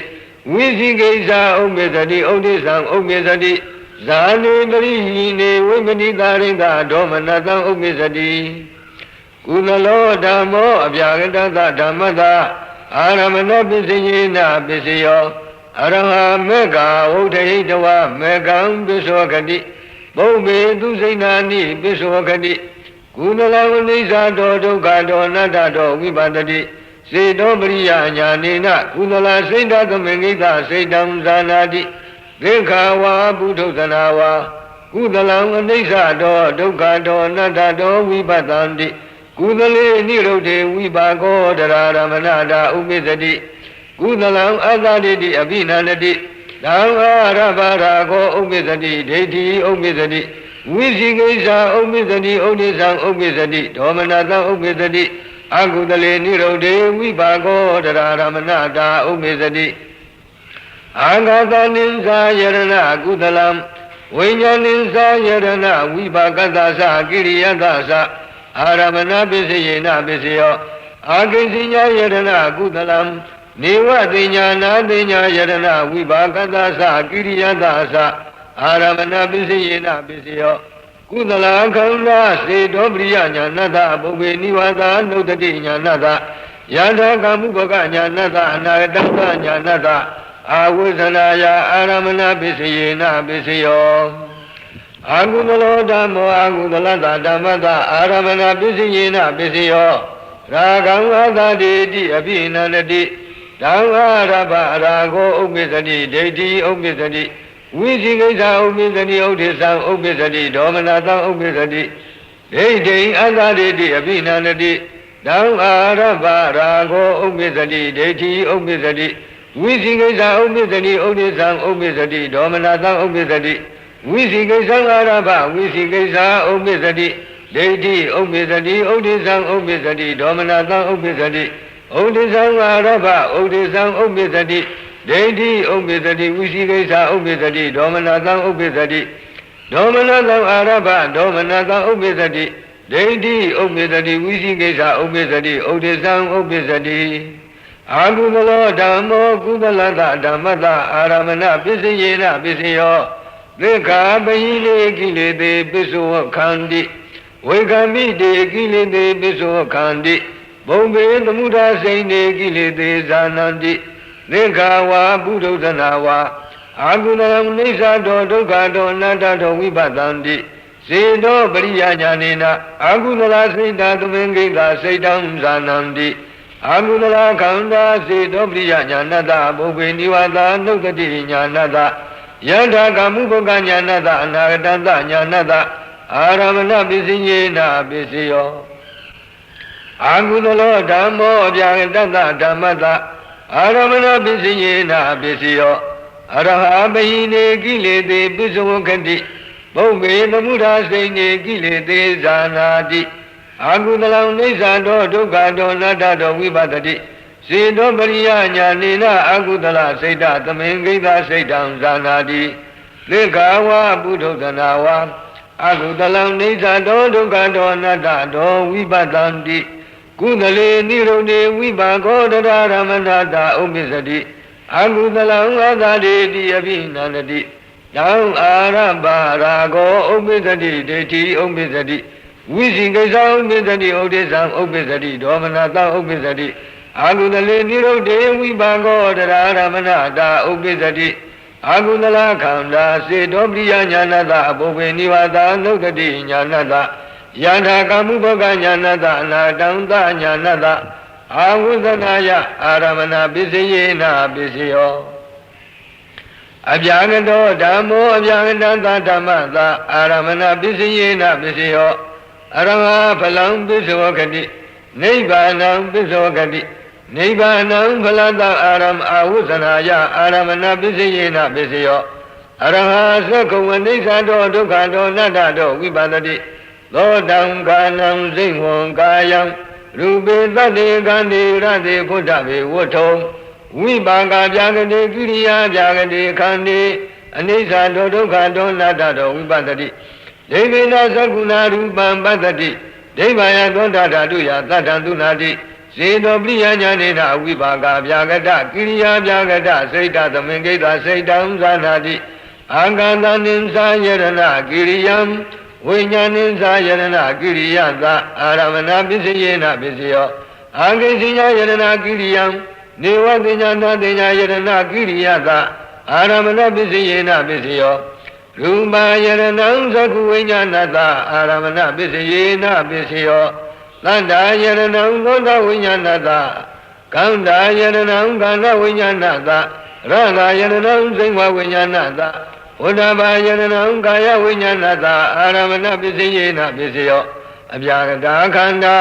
ဝိသိကိစ္စဥပ္ပစ္စတိဥဒိသံဥပ္ပစ္စတိဇာနေပရိဟိနေဝိမနိတာရိတဒေါမနတံဥပ္ပစ္စတိကုသလောဓမ္မောအပြာကတသဓမ္မတာအာရမဏပစ္စယေနပစ္စယောအရဟမေဃဝုထိတဝမေဃံပစ္စောခတိဘုံဘေသူစိဏာနိပစ္စောခတိကုသလဝိသတောဒုက္ခတောအနတ္တတောဝိပဿတိစေတောပရိယညာနေနကုသလစိတ်တသမင်္ဂိတစိတ်တံဇာနာတိသက္ခာဝါပုထုဇနာဝါကုသလံအနိစ္စတောဒုက္ခတောအနတ္တတောဝိပဿန္တိကုသလေနိရုဒ္ဓေဝိပါကောတရာရမဏတာဥပ္ပစ္စတိကုသလံအတ္တတိတိအဘိနန္တိတံအာရပရာဂောဥပ္ပစ္စတိဒိဋ္ဌိဥပ္ပစ္စတိဝိသိကိစ္စဥပ္ပစ္စတိဥဒိသံဥပ္ပစ္စတိဒေါမနတံဥပ္ပစ္စတိအကုသလေနိရုဒ္ဓေဝိပါကောတရာရမဏတာဥပ္ပစ္စတိအာဂတနိသယရဏကုသလံဝိညာဏိသယရဏဝိပါကတ္တသကိရိယတ္တသအာရမဏပစ္စယေနပစ္စယော အာကိစီညာယရဏကုသလံနေဝတိညာနာတိညာယရဏဝိပါကသသကိရိယသသအာရမဏပစ္စယေနပစ္စယောကုသလခန္ဓာစေတောပရိယညာနတပုဗ္ဗေနိဝါဒနုတ္တိညာနတယထာကမှုဘကညာနတအနာဂတညာနတအာဝိဇ္ဇနာယအာရမဏပစ္စယေနပစ္စယောအာကုသလောဓမ္မောအာကုသလတဓမ္မတအာရမဏပစ္စယေနပစ္စယောရာဂံဝါသတိတိအပိနန္တိဓမ္မရဘရာဂောဥပ္ပစ္စတိဒိဋ္ဌိဥပ္ပစ္စတိဝိသိကိစ္စဥပ္ပစ္စတိဥဒိသံဥပ္ပစ္စတိဒေါမနတံဥပ္ပစ္စတိဒိဋ္ဌိအတ္တဒိဋ္ဌိအပိနန္တိဓမ္မရဘရာဂောဥပ္ပစ္စတိဒိဋ္ဌိဥပ္ပစ္စတိဝိသိကိစ္စဥပ္ပစ္စတိဥဒိသံဥပ္ပစ္စတိဒေါမနတံဥပ္ပစ္စတိဝိသိကိစ္စအာရဘဝိသိကိစ္စဥပ္ပစ္စတိဒိဋ္ဌိဥပ္ပစ္စတိဥဒိသံဥပ္ပစ္စတိဒေါမနတံဥပ္ပစ္စတိဥဒိသံအာရဘဥဒိသံဥပ္ပစ္စတိဒိဋ္ဌိဥပ္ပစ္စတိဝိသိကိစ္စဥပ္ပစ္စတိဒေါမနတံဥပ္ပစ္စတိဒေါမနတံအာရဘဒေါမနတံဥပ္ပစ္စတိဒိဋ္ဌိဥပ္ပစ္စတိဝိသိကိစ္စဥပ္ပစ္စတိဥဒိသံဥပ္ပစ္စတိအာကုသလောဓမ္မောကုသလတဓမ္မတအာရမဏပစ္စယေနပစ္စယောသေခာပဟိလေကိလေသေပစ္စောခန္တိဝေကမိတေကိလေသေပစ္စောခန္တိဘုံဘေသမုဒ္ဒစိန်တေကိလေသေဇာနန္တိသေခာဝါပုဒုဒနာဝါအာကုသလံနိစ္စတောဒုက္ခတောအနတ္တတောဝိပဿန္တိစေတောပရိယညာနေနအာကုသလစိတ်တသမင်္ဂိတာစိတ်တံဇာနန္တိအာကုသလခန္ဓာစေတောပရိယညာနတပုဗ္ဗေနိဝါဒနုတ္တိညာနတယထာကမှုဘကညာနတအနာဂတတညာနတအာရမဏပစ္စယေနပစ္စယောအာကုသလောဓမ္မောအပြာတတဓမ္မတအာရမဏပစ္စယေနပစ္စယောအရဟပဟိနေကိလေသေပစ္စဝခတိဘုဗ္ဗေသမုဒ္ဒစိန်နေကိလေသေဇာနာတိအာကုသလံနိစ္စတောဒုက္ခတောအနတ္တတောဝိပဿတိစေတောပရိယညာနေနအာကုသလစိတ်တသမင်္ဂိတာစိတ်တံဇာနာတိသေခာဝါပုထုသနာဝါအာကုသလံနိစ္စတောဒုက္ခတောအနတ္တတောဝိပဿန္တိကုသလေနိရုဏေဝိပါကောတရရမဏတာဥပ္ပစ္စတိအာကုသလံအာသာတိတိအပိနန္တိတံအာရဘရာဂောဥပ္ပစ္စတိဒိဋ္ဌိဥပ္ပစ္စတိဝိသိကိစ္စဥပ္ပစ္စတိဥဒိသံဥပ္ပစ္စတိဒေါမနတဥပ္ပစ္စတိအာကုသလေနိရုဒ္ဓေဝိပါကောတရရမဏတာဥပ္ပစ္စတိအာကုသလခန္ဓာစေတောပရိယညာနတအပုဗ္ဗေနိဝါဒနုတ္တိညာနတယထာကမှုဘကညာနတအနာတံတညာနတအာဝုဇ္ဇနာယအာရမဏပစ္စယေနပစ္စယောအပြာကတောဓမ္မောအပြာကတသဓမ္မသအာရမဏပစ္စယေနပစ္စယောအရဟဖလံပစ္စောခတိနိဗ္ဗာနံပစ္စောခတိနိဗ္ဗာနံဖလတအာရမအာဝုဇ္ဇနာယအာရမဏပစ္စယေနပစ္စယောအရဟသက္ကဝနိစ္စတောဒုက္ခတောအနတ္တတောဝိပဿတိသောတံကာနံစိတ်ဝံကာယံရူပေတတ္တေကံတိရတေဖုဒ္ဓဘေဝတ္ထုံဝိပါကပြာကတိကိရိယာပြာကတိခန္တိအနိစ္စတောဒုက္ခတောအနတ္တတောဝိပဿတိဒိဗ္ဗေနသကုဏရူပံပတ္တိဒိဗ္ဗယသောတာဓာတုယသတ္တံသူနာတိစေတောပရိယညာနေနဝိပါကပြာကတကိရိယာပြာကတစိတ်တသမင်္ဂိတာစိတ်တံဇာနာတိအာကန္တနိသယရဏကိရိယံဝိညာဏိသယရဏကိရိယသအာရမဏပစ္စယေနပစ္စယောအာဂိစိညာယရဏကိရိယံနေဝတိညာနာတိညာယရဏကိရိယသအာရမဏပစ္စယေနပစ္စယောရူပယရဏံသကုဝိညာဏသအာရမဏပစ္စယေနပစ္စယောသန္တာယရဏံသောတဝိညာဏသကန္တာယရဏံကန္တဝိညာဏသရဏယရဏံစိဝဝိညာဏသဝဒဘာယရဏံကာယဝိညာဏသအာရမဏပစ္စယေနပစ္စယောအပြာကတာခန္ဓာ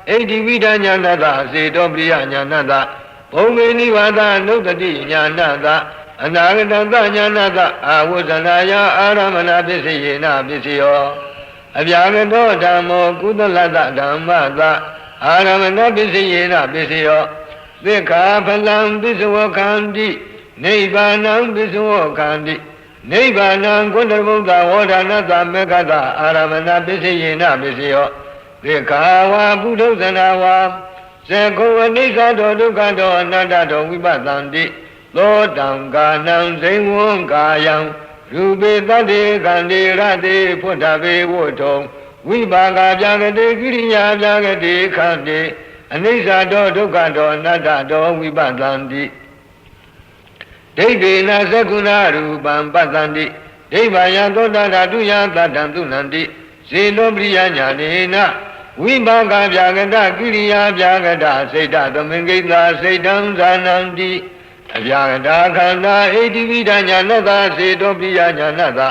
ဣတိဝိဒညာဏသစေတောပရိယညာဏသဘုံမေနိဝါဒနုတ္တိညာဏသအနာဂတတညာဏသအာဝုဇ္ဇနာယအာရမဏပစ္စယေနပစ္စယောအပြာကတောဓမ္မောကုသလတဓမ္မသအာရမဏပစ္စယေနပစ္စယောသေခာဖလံပစ္စဝခန္တိနိဗ္ဗာနံပစ္စဝခန္တိနိဗ္ဗာနံကုဏ္ဏဗုဒ္ဓဝေါဒနာသမေကတအာရမဏပစ္စယေနပစ္စယောသေခာဝါပုထုဇနာဝါ ဇေကုအနိစ္စတောဒုက္ခတောအနတ္တတောဝိပဿန္တိသောတံကာနံဇိဝံကာယံရူပေတတေခန္တေရတေဖွတ်တပေဝတ္ထုံဝိပါကပြာကတိကိရိယာပြာကတိခန္တေအနိစ္စတောဒုက္ခတောအနတ္တတောဝိပဿန္တိဒိဋ္ဌိနာသက္ကုဏရူပံပတ္တန္တိဒိဗ္ဗယသောတာဓာတုယသတ္တံသူနန္တိဇေနောပရိယညာနေနဝိပါကပြာကတကိရိယာပြာကတစိတ်တသမင်္ဂိတာစိတ်တံဇာနန္တိအပြာကတာခန္ဓာဣတိဝိဒညာနတစေတောပရိယညာနတ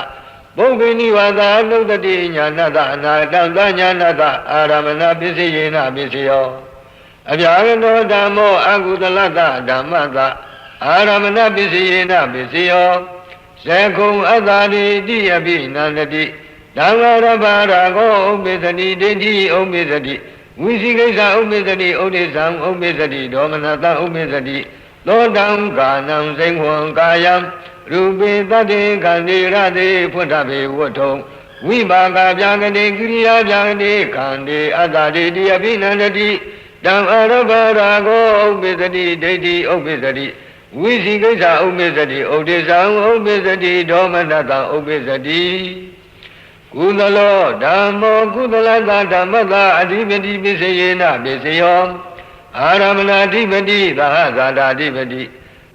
ပုဂ္ဂိနိဝါဒသုတတိညာနတအနာတံသညာနတအာရမဏပစ္စယေနပစ္စယောအပြာကတောဓမ္မောအကုသလတဓမ္မတအာရမဏပစ္စယေနပစ္စယောဇေကုံအတ္တာတိတိအပိနန္တတိဓမ္မရဘာရာဂောဥပ္ပစ္စတိဒိဋ္ဌိဥပ္ပစ္စတိဝိသိကိစ္စဥပ္ပစ္စတိဥဒိသံဥပ္ပစ္စတိဒေါမနတဥပ္ပစ္စတိသောတံကာနံစိန်ဝံကာယံရူပေတတေခန္တေရတေဖွတ်တပေဝတ္ထုံဝိပါကပြာကတိကိရိယာပြာကတိခန္တေအတ္တတိတိအပိနန္တတိဓမ္မရဘာရာဂောဥပ္ပစ္စတိဒိဋ္ဌိဥပ္ပစ္စတိဝိသိကိစ္စဥပ္ပစ္စတိဥဒိသံဥပ္ပစ္စတိဒေါမနတဥပ္ပစ္စတိကုသလောဓမ္မောကုသလတဓမ္မတာအဓိပတိပစ္စယေနပစ္စယောအာရမဏအဓိပတိသာဟဇာတာအဓိပတိ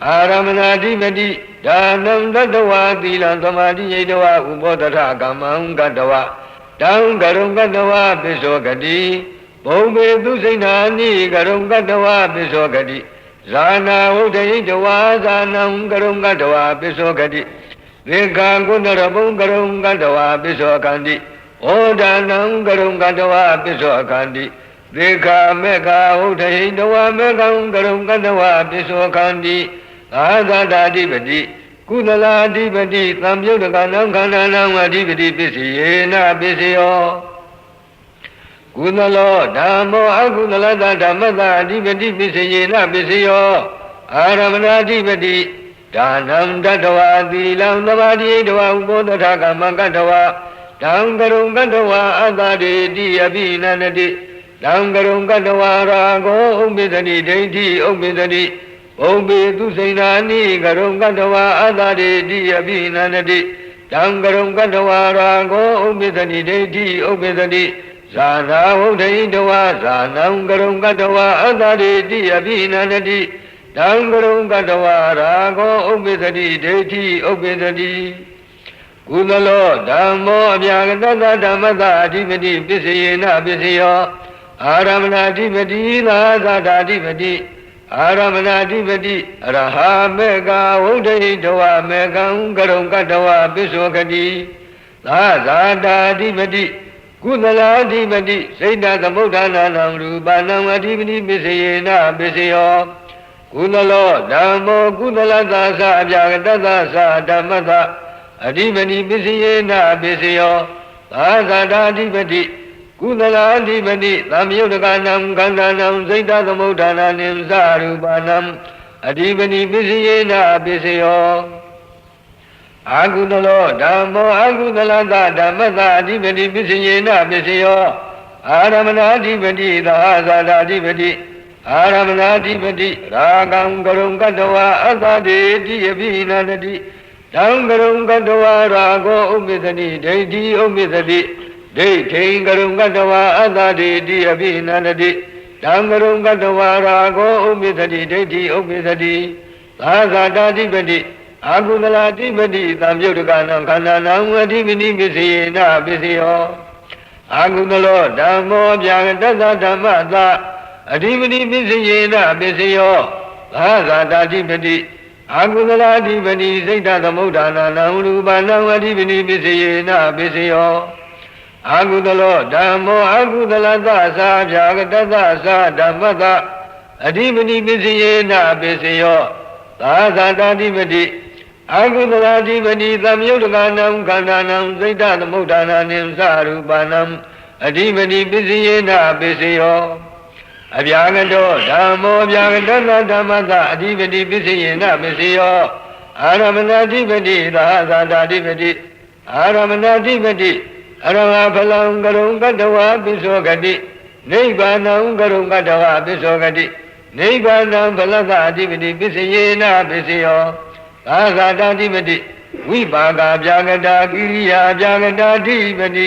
အာရမဏအဓိပတိဒါနံတတဝါသီလံသမာဓိယိတဝဥပောတထကမ္မံကတဝတံကရုံကတဝပစ္စောဂတိဘုံပေသူစိဏာနိကရုံကတဝပစ္စောဂတိဇာနာဝုဒ္ဓယိတဝါဇာနံကရုံကတဝပစ္စောဂတိသေကာကုဏရဘုံကရုံကတဝပစ္စောခန္တိဩဒါနံကရုံကတဝပစ္စောခန္တိသေကာမေကာဝုဒ္ဓယိတဝမေကံကရုံကတဝပစ္စောခန္တိသာသတာဓိပတိကုသလာဓိပတိသံယုတ်တကနံခန္ဓာနံအဓိပတိပစ္စယေနပစ္စယောကုသလောဓမ္မောအကုသလတဓမ္မတာအဓိပတိပစ္စယေနပစ္စယောအာရမဏအဓိပတိဒါနံတတဝသီလံသမာဓိတဝဥပောတထကမ္မကတဝတံကရုံကတဝအတ္တတေတိအပိနန္တတိတံကရုံကတဝရာဂောဥပ္ပစ္စတိဒိဋ္ဌိဥပ္ပစ္စတိဘုံပေသူစိဏာနိကရုံကတဝအတ္တတေတိအပိနန္တတိတံကရုံကတဝရာဂောဥပ္ပစ္စတိဒိဋ္ဌိဥပ္ပစ္စတိဇာနာဝုဒ္ဓိတဝဇာနံကရုံကတဝအတ္တတေတိအပိနန္တတိတံကရုံကတဝရာဂောဥပ္ပစ္စတိဒိဋ္ဌိဥပ္ပစ္စတိကုသလောဓမ္မောအပြာကတတဓမ္မတာအဓိပတိပစ္စယေနပစ္စယောအာရမဏအဓိပတိသာသတာအဓိပတိအာရမဏအဓိပတိအရဟမေကဝုဒ္ဓိတဝမေကံကရုံကတဝပစ္စောဂတိသာသတာအဓိပတိကုသလာအဓိပတိစိတ်တသမုဋ္ဌာနာနံရူပနံအဓိပတိပစ္စယေနပစ္စယောကုသလောဓမ္မောကုသလသာသအပြာကတသသဓမ္မသအဓိပတိပစ္စယေနပစ္စယောသာသတာအဓိပတိကုသလာအဓိပတိသံယုတ်တကနံခန္ဓာနံစိတ်တသမုဋ္ဌာနာနိသရူပနံအဓိပတိပစ္စယေနပစ္စယောအာကုသလောဓမ္မောအာကုသလသဓမ္မသအဓိပတိပစ္စယေနပစ္စယောအာရမဏအဓိပတိသာသတာအဓိပတိအာရမဏအဓိပတိရာဂံကရုံကတဝအတ္တတေတိအပိနန္တတိတံကရုံကတဝရာဂောဥပ္ပစ္စတိဒိဋ္ဌိဥပ္ပစ္စတိဒိဋ္ဌိကရုံကတဝအတ္တတေတိအပိနန္တတိတံကရုံကတဝရာဂောဥပ္ပစ္စတိဒိဋ္ဌိဥပ္ပစ္စတိသာသတာဓိပတိအာကုသလာဓိပတိသံယုတ်တကနံခန္ဓာနံအဓိပတိပစ္စယေနပစ္စယောအာကုသလောဓမ္မောပြာကတသဓမ္မတာအဓိပတိပစ္စယေနပစ္စယောသာသတာဓိပတိအာကုသလာဓိပတိစိတ်တသမုဋ္ဌာနာနံရူပနံအဓိပတိပစ္စယေနပစ္စယောအာကုသလောဓမ္မောအာကုသလသသာပြာကတသဓမ္မတာအဓိပတိပစ္စယေနပစ္စယောသာသတာဓိပတိအာကုသလာဓိပတိသံယုတ်တကနံခန္ဓာနံစိတ်တသမုဋ္ဌာနာနိသရူပနံအဓိပတိပစ္စယေနပစ္စယောအပြာကတောဓမ္မောအပြာကတသဓမ္မသအဓိပတိပစ္စယေနပစ္စယောအာရမဏအဓိပတိသာသတာအဓိပတိအာရမဏအဓိပတိအရဟဖလံကရုံကတဝပစ္စောဂတိ နိဗ္ဗာနံကရုံကတဝပစ္စောဂတိနိဗ္ဗာနံဘလသအဓိပတိပစ္စယေနပစ္စယောသာဂတာဓိပတိဝိပါကဗျာဂတာကိရိယာဗျာဂတာဓိပတိ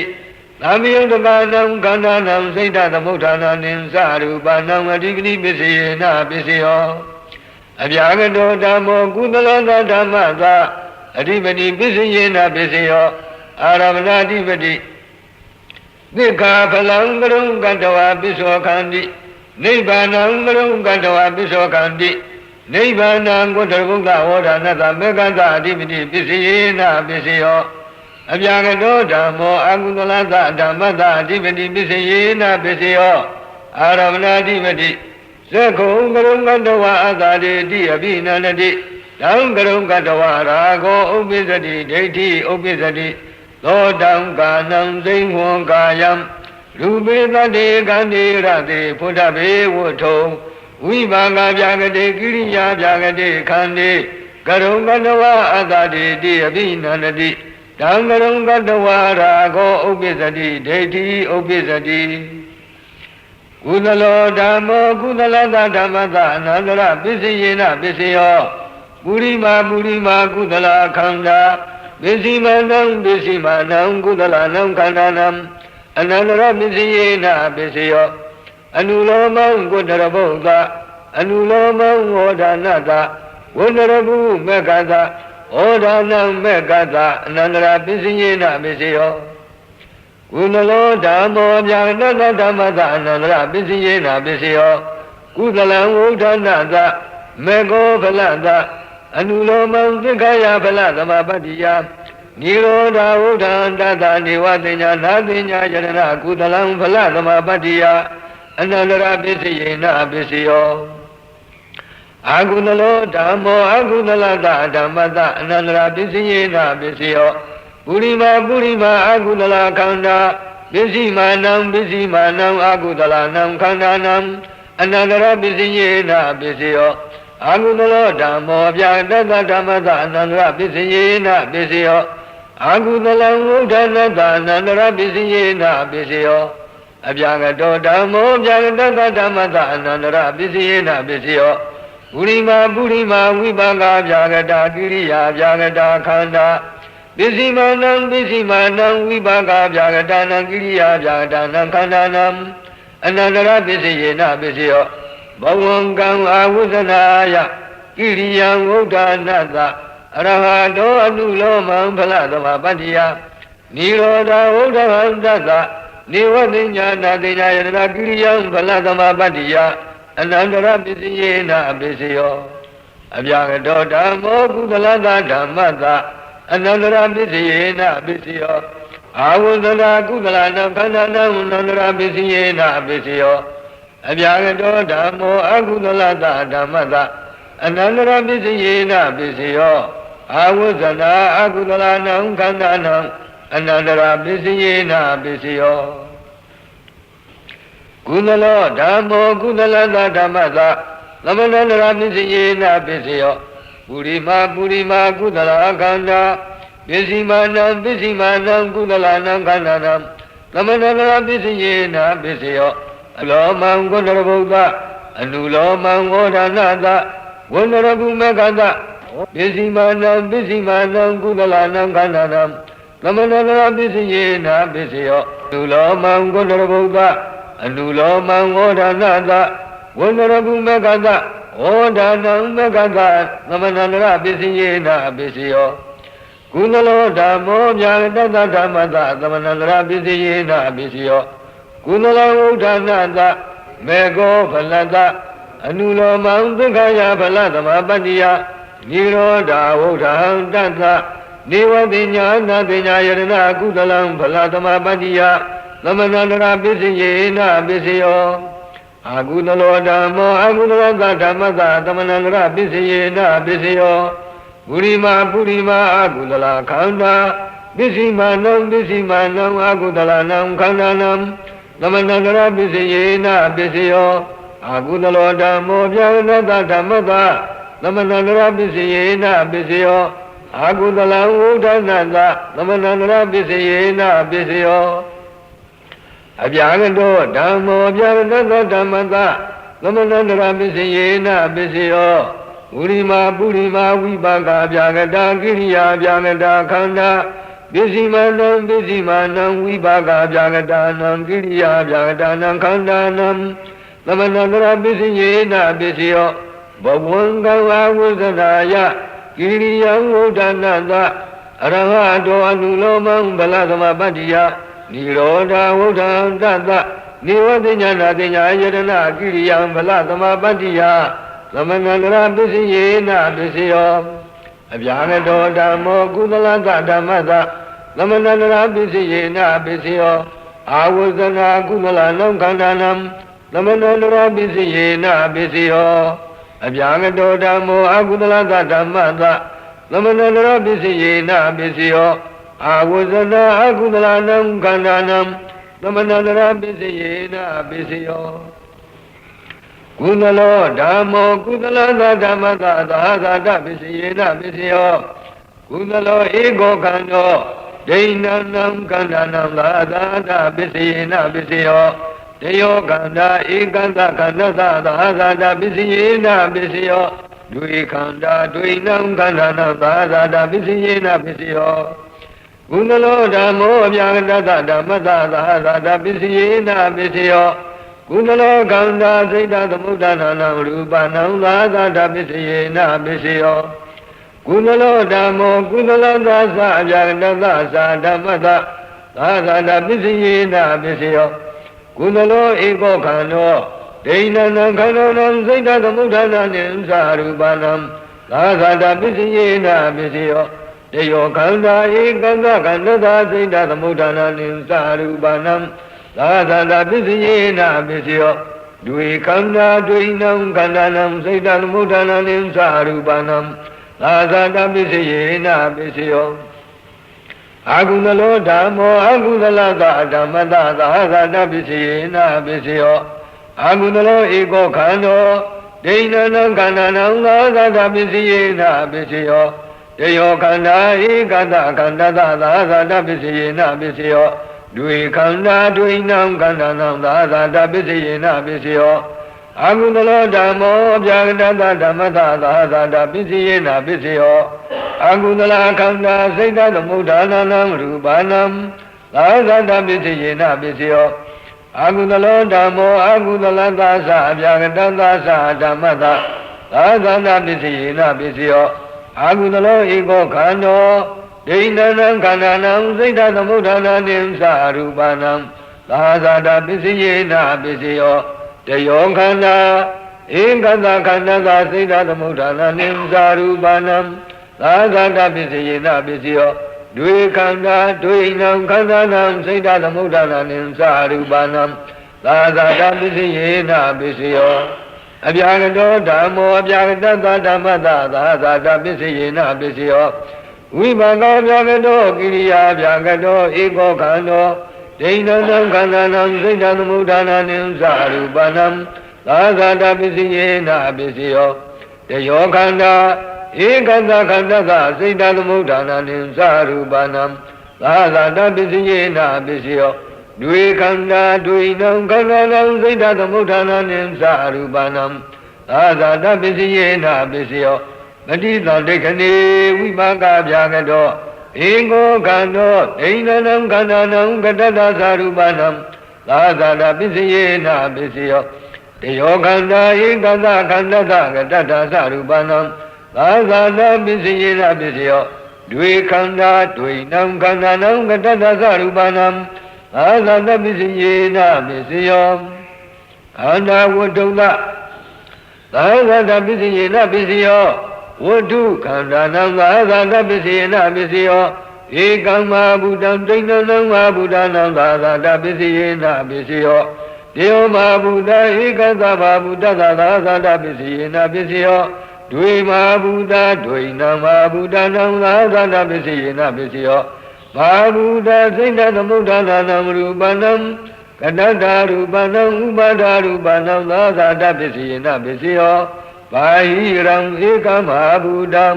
သာမယုတ္တကနံခန္ဓာနံစိတ်တသမုဋ္ဌာနာနိသရူပနံအဓိပတိပစ္စယေနပစ္စယောအဗျာဂတောဓမ္မောကုသလသဓမ္မသာအဓိပတိပစ္စယေနပစ္စယောအာရမဏအဓိပတိသစ္ခာဖလံကရုံကတဝပစ္စောခန္တိနိဗ္ဗာနံကရုံကတဝပစ္စောခန္တိနိဗ္ဗာနံကုတ္တဗုဒ္ဓဝေါဒနာသမေကန္တအဓိပတိပစ္စယေနပစ္စယောအဗျာကတောဓမ္မောအကုသလသဓမ္မသအဓိပတိပစ္စယေနပစ္စယောအာရမဏအဓိပတိသက္ခုံကရုံကတဝအသာတိတိအဘိနန္တိတံကရုံကတဝရာဂောဥပ္ပစ္စတိဒိဋ္ဌိဥပ္ပစ္စတိသောတံကာနံသိဉ္ဝံကာယံရူပေတတေကန္တိရတေဖုဒ္ဓဘေဝုထုံဝိပါကဗျာဂတိကိရိယာဗျာဂတိခန္တိကရုံကတဝအတ္တတိတိအဘိနန္တိတံကရုံကတဝရာဂောဥပ္ပစ္စတိဒိဋ္ဌိဥပ္ပစ္စတိကုသလောဓမ္မောကုသလသဓမ္မသအနန္တရပစ္စယေနပစ္စယောပုရိမာကုသလခန္ဓာပစ္စည်းမနံပစ္စည်းမနံကုသလနံခန္ဓာနံအနန္တရပစ္စယေနပစ္စယောအနုလောမံကုတ္တရဘုဒ္ဓအနုလောမံဝေါဒနာတဝန္တရပုမေကတဩဒါနံမေကတအနန္တရပစ္စယေနပစ္စယောကုသလောဓမ္မောဗျာနတဓမ္မသအနန္တရပစ္စယေနပစ္စယောကုသလံဝုဒ္ဓနာတမေကောဖလတအနုလောမံသက္ခယဖလသမပတ္တိယနိရောဓဝုဒ္ဓံတတနေဝတိညာနာတိညာယရဏကုသလံဖလသမပတ္တိယအနန္တရပစ္စယေနပစ္စယောအာကုသလောဓမ္မောအာကုသလတဓမ္မတအနန္တရပစ္စယေနပစ္စယောပုရိမာအာကုသလခန္ဓာပစ္စည်းမာနံအာကုသလနံခန္ဓာနံအနန္တရပစ္စယေနပစ္စယောအာကုသလောဓမ္မောဗျာတတဓမ္မတအနန္တရပစ္စယေနပစ္စယောအာကုသလံဝုဒ္ဓနာတအနန္တရပစ္စယေနပစ္စယောအဗျာကတောဓမ္မောဗျာတတဓမ္မတအနန္တရပစ္စယေနပစ္စယောပုရိမာဝိပါကဗျာကတာကိရိယာဗျာကတာခန္ဓာပစ္စည်းမနံဝိပါကဗျာကတာနံကိရိယာဗျာကတာနံခန္ဓာနံအနန္တရပစ္စယေနပစ္စယောဘဝံကံအာဝုဇနာယကိရိယံဝုဒ္ဓနာတအရဟတောအနုလောမံဖလသမပတ္တိယနိရောဓဝုဒ္ဓဟံတတနေဝတိညာနာတိညာယတကိရိယံဖလသမပတ္တိယအနန္တရပစ္စယေနပစ္စယောအဗျာကတောဓမ္မောကုသလသဓမ္မတအနန္တရပစ္စယေနပစ္စယောအာဝုဇနာကုသလနံခန္ဓာနံအနန္တရပစ္စယေနပစ္စယောအဗျာကတောဓမ္မောအကုသလသဓမ္မတအနန္တရပစ္စယေနပစ္စယောအာဝုဇနာအကုသလနံခန္ဓာနံအနန္တရပစ္စယေနပစ္စယောကုသလောဓမ္မောကုသလသဓမ္မတသမဏန္တရပစ္စယေနပစ္စယောပုရိမာကုသလခန္ဓာပစ္စည်းမနံကုသလနံခန္ဓာနံသမဏန္တရပစ္စယေနပစ္စယောအလောမံကုတ္တရဘုဒ္ဓအနုလောမံဝေါဒနာတဝန္တရပုမေကတပစ္စည်းမနံကုသလနံခန္ဓာနံသမဏန္တရပစ္စယေနပစ္စယောအနုလောမံကုတ္တရဘုဒ္ဓအနုလောမံဝေါဒနာတဝန္တရပုမေကတဝေါဒနာမေကတသမဏန္တရပစ္စယေနပစ္စယောကုသလောဓမ္မောဗျာတတဓမ္မတသမဏန္တရပစ္စယေနပစ္စယောကုသလဝုဒ္ဓနာတမေကောဖလတအနုလောမံသက္ခယဖလသမပတ္တိယနိရောဓဝုဒ္ဓံတတနေဝတိညာနာတိညာယရဏကုသလံဖလသမပတ္တိယသမဏန္တရပစ္စယေနပစ္စယောအာကုသလောဓမ္မောအာကုသလသဓမ္မတသမဏန္တရပစ္စယေနပစ္စယောပုရိမာအာကုသလခန္ဓာပစ္စည်းမနံအာကုသလနံခန္ဓာနံသမဏန္တရပစ္စယေနပစ္စယောအာကုသလောဓမ္မောဗျာနတဓမ္မတသမဏန္တရပစ္စယေနပစ္စယောအာကုသလဝုဒ္ဓနာတသမဏန္တရပစ္စယေနပစ္စယော အပြာကတောဓမ္မောပြာကတသောဓမ္မသသမဏန္တရာပစ္စယေနပစ္စယောပုရိမာဝိပါကအပြာကတာကိရိယာအပြာကတာခန္ဓာပစ္စည်းမာနံဝိပါကအပြာကတာနံကိရိယာအပြာကတာနံခန္ဓာနံသမဏန္တရာပစ္စယေနပစ္စယောဘဝံကဝဝုဇနာယကိရိယံဝုဒ္ဓနာသအရဟတောအနုလောမံဗလသမပတ္တိယနိရောဓဝုဒ္ဓံတသနိဝတိညာနာတိညာယတနာကိရိယံဗလသမပတ္တိယသမဏန္တရာပစ္စယေနပစ္စယောအပြာကတောဓမ္မောကုသလသဓမ္မသသမဏန္တရာပစ္စယေနပစ္စယောအာဝဇနာကုသလနံခန္ဓာနံသမဏန္တရာပစ္စယေနပစ္စယောအပြာကတောဓမ္မောအကုသလသဓမ္မသသမဏန္တရာပစ္စယေနပစ္စယောအာဝဇနာအကုသလနံခန္ဓာနံသမဏန္တရာပစ္စယေနပစ္စယောကုသလောဓမ္မောကုသလသဓမ္မသသာသတပစ္စယေနပစ္စယောကုသလောဧကောခန္ဓောဒိဏနံခန္ဓာနံသာသပစ္စယေနပစ္စယောတယောခန္ဓာဧကံသခန္ဓာသာသပစ္စယေနပစ္စယောဒွေခန္ဓာဒွေနံခန္ဓာနံသာသပစ္စယေနပစ္စယောကုသလောဓမ္မောအပြာကတဓမ္မသသာသပစ္စယေနပစ္စယောကုသလောခန္ဓာစိတ်တသမုဒ္ဒနာနံရူပနံသာသပစ္စယေနပစ္စယောကုသလောဓမ္မောကုသလသသအပြာကတသဓမ္မသသာသပစ္စယေနပစ္စယောကုသလောဧကောခန္ဓောဒိဏနံခန္ဓာနံစိတ်တသမုဒ္ဒနာနိသရူပနံသာသပစ္စယေနပစ္စယောတယောခန္ဓာဧကံသခန္ဓာစိတ်တသမုဒ္ဒနာနိသရူပနံသာသပစ္စယေနပစ္စယောဒွေခန္ဓာဒွေနံခန္ဓာနံစိတ်တသမုဒ္ဒနာနိသရူပနံသာသပစ္စယေနပစ္စယောအာကုသလောဓမ္မောအာကုသလသဓမ္မသသာသပစ္စယေနပစ္စယောအာကုသလောဧကောခန္ဓောဒိဏနံခန္ဓာနံသာသပစ္စယေနပစ္စယောတယောခန္ဓာဧကတခန္ဓာသာသပစ္စယေနပစ္စယောဒွေခန္ဓာဒွေနံခန္ဓာနံသာသပစ္စယေနပစ္စယောအာကုသလောဓမ္မောအပြာကတဓမ္မသသာသပစ္စယေနပစ္စယောအာကုသလခန္ဓာစိတ်တသမုဒ္ဒနာနံရူပနံသာသပစ္စယေနပစ္စယောအာကုသလောဓမ္မောအာကုသလသသအပြာကတသဓမ္မသသာသပစ္စယေနပစ္စယောအာကုသလောဧကောခန္ဓောဒိဏနံခန္ဓာနံစိတ်တသမုဒ္ဒနာနိသရူပနံသာသပစ္စယေနပစ္စယောတယောခန္ဓာဧကတခန္ဓာသာစိတ်တသမုဒ္ဒနာနိသရူပနံသာသပစ္စယေနပစ္စယောဒွေခန္ဓာဒွေနံခန္ဓာနံစိတ်တသမုဒ္ဒနာနိသရူပနံသာသပစ္စယေနပစ္စယောအပြာကတောဓမ္မောအပြာကတဓမ္မသသာသပစ္စယေနပစ္စယောဝိပါကောအပြာကတောကိရိယာအပြာကတောဧကောခန္ဓောဒိဏနံခန္ဓာနံစိတ်တသမုဒ္ဒနာနိသရူပနံသာသပစ္စယေနပစ္စယောတယောခန္ဓာဧကတခန္ဓာသစိတ်တသမုဒ္ဒနာနိသရူပနံသာသပစ္စယေနပစ္စယောဒွေခန္ဓာဒွေနံခန္ဓာနံစိတ်တသမုဒ္ဒနာနိသရူပနံသာသပစ္စယေနပစ္စယောပတိသဒိဋ္ဌနေဝိပါကဗျာကတောဧကောခန္ဓောဒိဏနံခန္ဓာနံကတတသရူပနံသာသပစ္စယေနပစ္စယောတယောခန္ဓာဧကတခန္ဓာကတတသရူပနံသာသပစ္စယေနပစ္စယောဒွေခန္ဓာဒွေနံခန္ဓာနံကတတသရူပနံသာသပစ္စယေနပစ္စယောခန္ဓာဝတ္တုသသာသပစ္စယေနပစ္စယောဝတ္ထုခန္ဓာနံသာသပစ္စယေနပစ္စယောဧကံမဟာဘူတံဒိဏနံမဟာဘူတနံသာသပစ္စယေနပစ္စယောတေယောမဟာဘူတဧကသမဟာဘူတသာသပစ္စယေနပစ္စယောဒွေမဟာဘူတဒွေနံမဟာဘူတနံသာသပစ္စယေနပစ္စယောမဟာဘူတစိတ်တသမုဒ္ဒနာနံရူပနံကတတရူပနံဥပါဒရူပနံသာသပစ္စယေနပစ္စယောဘာဟိရံဧကမဟာဘူတံ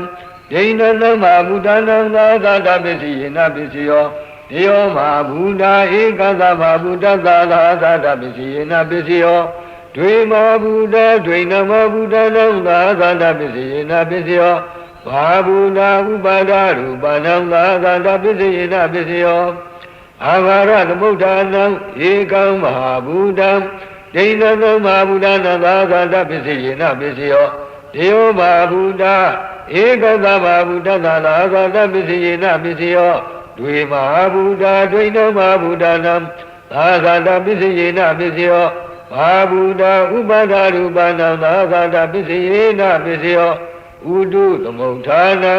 ဒိဏနံမဟာဘူတနံသာသပစ္စယေနပစ္စယော တေယောမဟာဘူတာဧကသမဘူတသာသာသာတပစ္စယေနပစ္စယောဒွေမဘူတာဒွေနမဘူတာနံသာသာတပစ္စယေနပစ္စယောဘာဘူတာဥပါဒရူပနံသာသာတပစ္စယေနပစ္စယောအာဃာရသမုဋ္ဌာနံဧကံမဟာဘူတံဒိဋ္ဌံမဟာဘူတာနံသာသာတပစ္စယေနပစ္စယောတေယောမဟာဘူတာဧကသမဘူတသာသာသာတပစ္စယေနပစ္စယောဒွေမဟာဘူတာဒွိနမဟာဘူတာနံသာသာတပစ္စယေနပစ္စယောဘာဘူတာဥပါဒရူပနံသာသာတပစ္စယေနပစ္စယောဥတုသမုဋ္ဌာနံ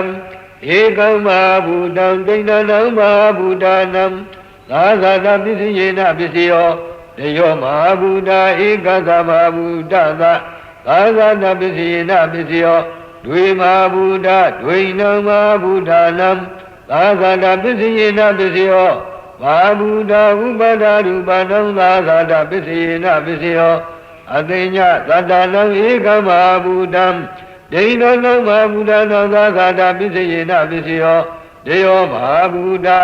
ဧကံမဟာဘူတံဒိဋ္ဌံမဟာဘူတာနံသာသာတပစ္စယေနပစ္စယောတေယောမဟာဘူတာဧကသမဘူတသာသာသာတပစ္စယေနပစ္စယောဒွေမဟာဘူတာဒွိနံမဟာဘူတာနံသာသာတပစ္စယေနပစ္စယောဘာဘူတာဥပါဒရူပနံသာသာတပစ္စယေနပစ္စယောအသိညသတ္တနံဧကမဟာဘူတံဒိဋ္ဌံမဟာဘူတာနံသာသာတပစ္စယေနပစ္စယောတေယောမဟာဘူတာ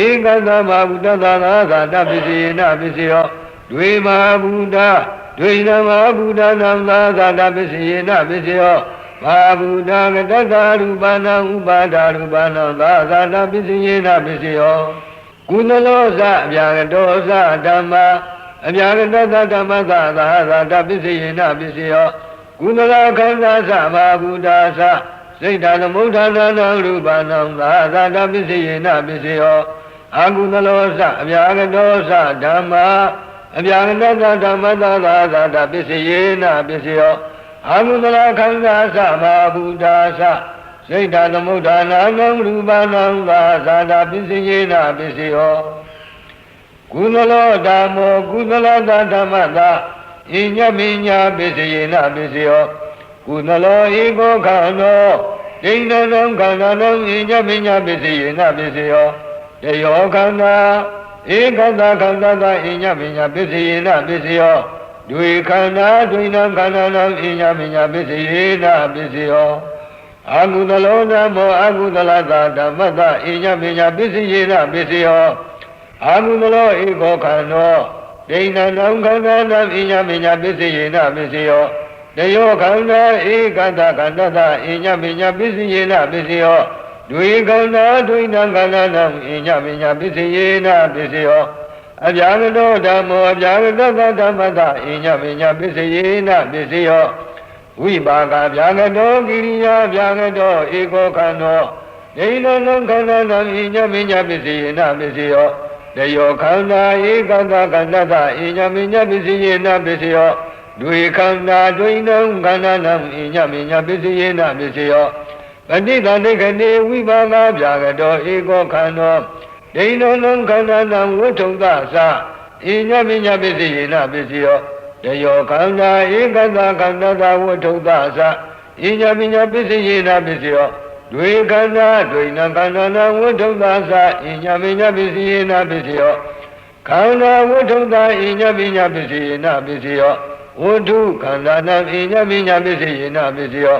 ဧကသမဘူတသာသာတပစ္စယေနပစ္စယောဒွေမဟာဘူတာဒွိနမဟာဘူတာနံသာသာတပစ္စယေနပစ္စယောဘာဘူတာကတ္တရူပနံဥပါဒရူပနံသာသာတပစ္စယေနပစ္စယောကုသလောသအပြာကတောသဓမ္မာအပြာကတ္တဓမ္မသာသာတပစ္စယေနပစ္စယောကုသလခန္ဓာသဘာဘူတာသစိတ်ဓာသမုဋ္ဌာနံရူပနံသာသာတပစ္စယေနပစ္စယောအာကုသလောသအပြာကတောသဓမ္မာအပြာကတ္တဓမ္မသာသာတပစ္စယေနပစ္စယောအာကုသလခန္ဓာသဘာဘူတာသစိတ်ဓာသမုဋ္ဌာနံရူပနံသာသာတပစ္စယေနပစ္စယောကုသလောဓမ္မောကုသလသဓမ္မသာဣညမိညာပစ္စယေနပစ္စယောကုသလောဧကောခန္နောဒိဋ္ဌံခန္ဓာနံဣညမိညာပစ္စယေနပစ္စယောတယောခန္ဓာဧကတခန္ဓာသာဣညမိညာပစ္စယေနပစ္စယောဒွေခန္ဓာဒွိနံခန္ဓာနံဣညမိညာပစ္စယေနပစ္စယောအာကုသလောဓမ္မောအာကုသလသာဓမ္မသဣညမိညာပစ္စယေနပစ္စယောအာကုသလောဧကောခန္နောဒိဋ္ဌံခန္ဓာနံဣညမိညာပစ္စယေနပစ္စယောတယောခန္ဓာဧကတခန္ဓာသဣညမိညာပစ္စယေနပစ္စယောဒွေခန္ဓာဒွိနံခန္ဓာနံဣညမိညာပစ္စယေနပစ္စယောအပြာကတောဓမ္မောအပြာကတဓမ္မသဣညမိညာပစ္စယေနပစ္စယောဝိပါကဗျာကတောကိရိယာဗျာကတောဧကောခန္နောဒိဋ္ဌံခန္ဓာနံဣညမိညာပစ္စယေနပစ္စယောတယောခန္ဓာဧကတခန္ဓာသဣညမိညာပစ္စယေနပစ္စယောဒွေခန္ဓာဒွိနံခန္ဓာနံဣညမိညာပစ္စယေနပစ္စယောပဋိသန္ဓေခဏေဝိပါကဗျာကတောဧကောခန္နောဒိဋ္ဌံခန္ဓာနံဝဋ္ထုံသသဣညမိညာပစ္စယေနပစ္စယောတယောခန္ဓာဧကတခန္ဓာသာဝဋ္ထုသသဣညမိညာပစ္စယေနပစ္စယောဒွေခန္ဓာဒွိနံခန္ဓာနံဝဋ္ထုသသဣညမိညာပစ္စယေနပစ္စယောခန္ဓာဝဋ္ထုသဣညမိညာပစ္စယေနပစ္စယောဝဋ္ထုခန္ဓာနံဣညမိညာပစ္စယေနပစ္စယော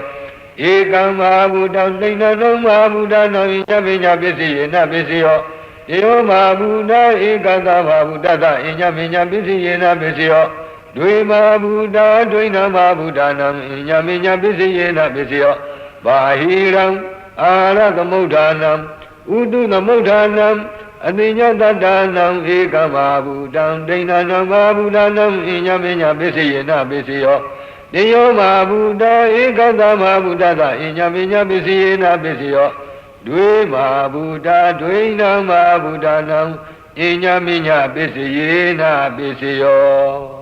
ဧကံမဟာဘူတံဒိဋ္ဌံမဟာဘူတနံဣညမိညာပစ္စယေနပစ္စယောဧဝမဟာဘူတာဧကတမဟာဘူတသဣညမိညာပစ္စယေနပစ္စယောဒွေမဟာဘူတာဒွိနမဟာဘူတာနံဣညမိညာပစ္စယေနပစ္စယောဘာဟိရံအာရသမုဋ္ဌာနံဥတုသမုဋ္ဌာနံအတိညတတ္တနံဧကမဟာဘူတံဒိဋ္ဌံမဟာဘူတာနံဣညမိညာပစ္စယေနပစ္စယောတေယောမဟာဘူတာဧကတမဟာဘူတသဣညမိညာပစ္စယေနပစ္စယောဒွေမဟာဘူတာဒွိနံမဟာဘူတာနံဣညမိညာပစ္စယေနပစ္စယော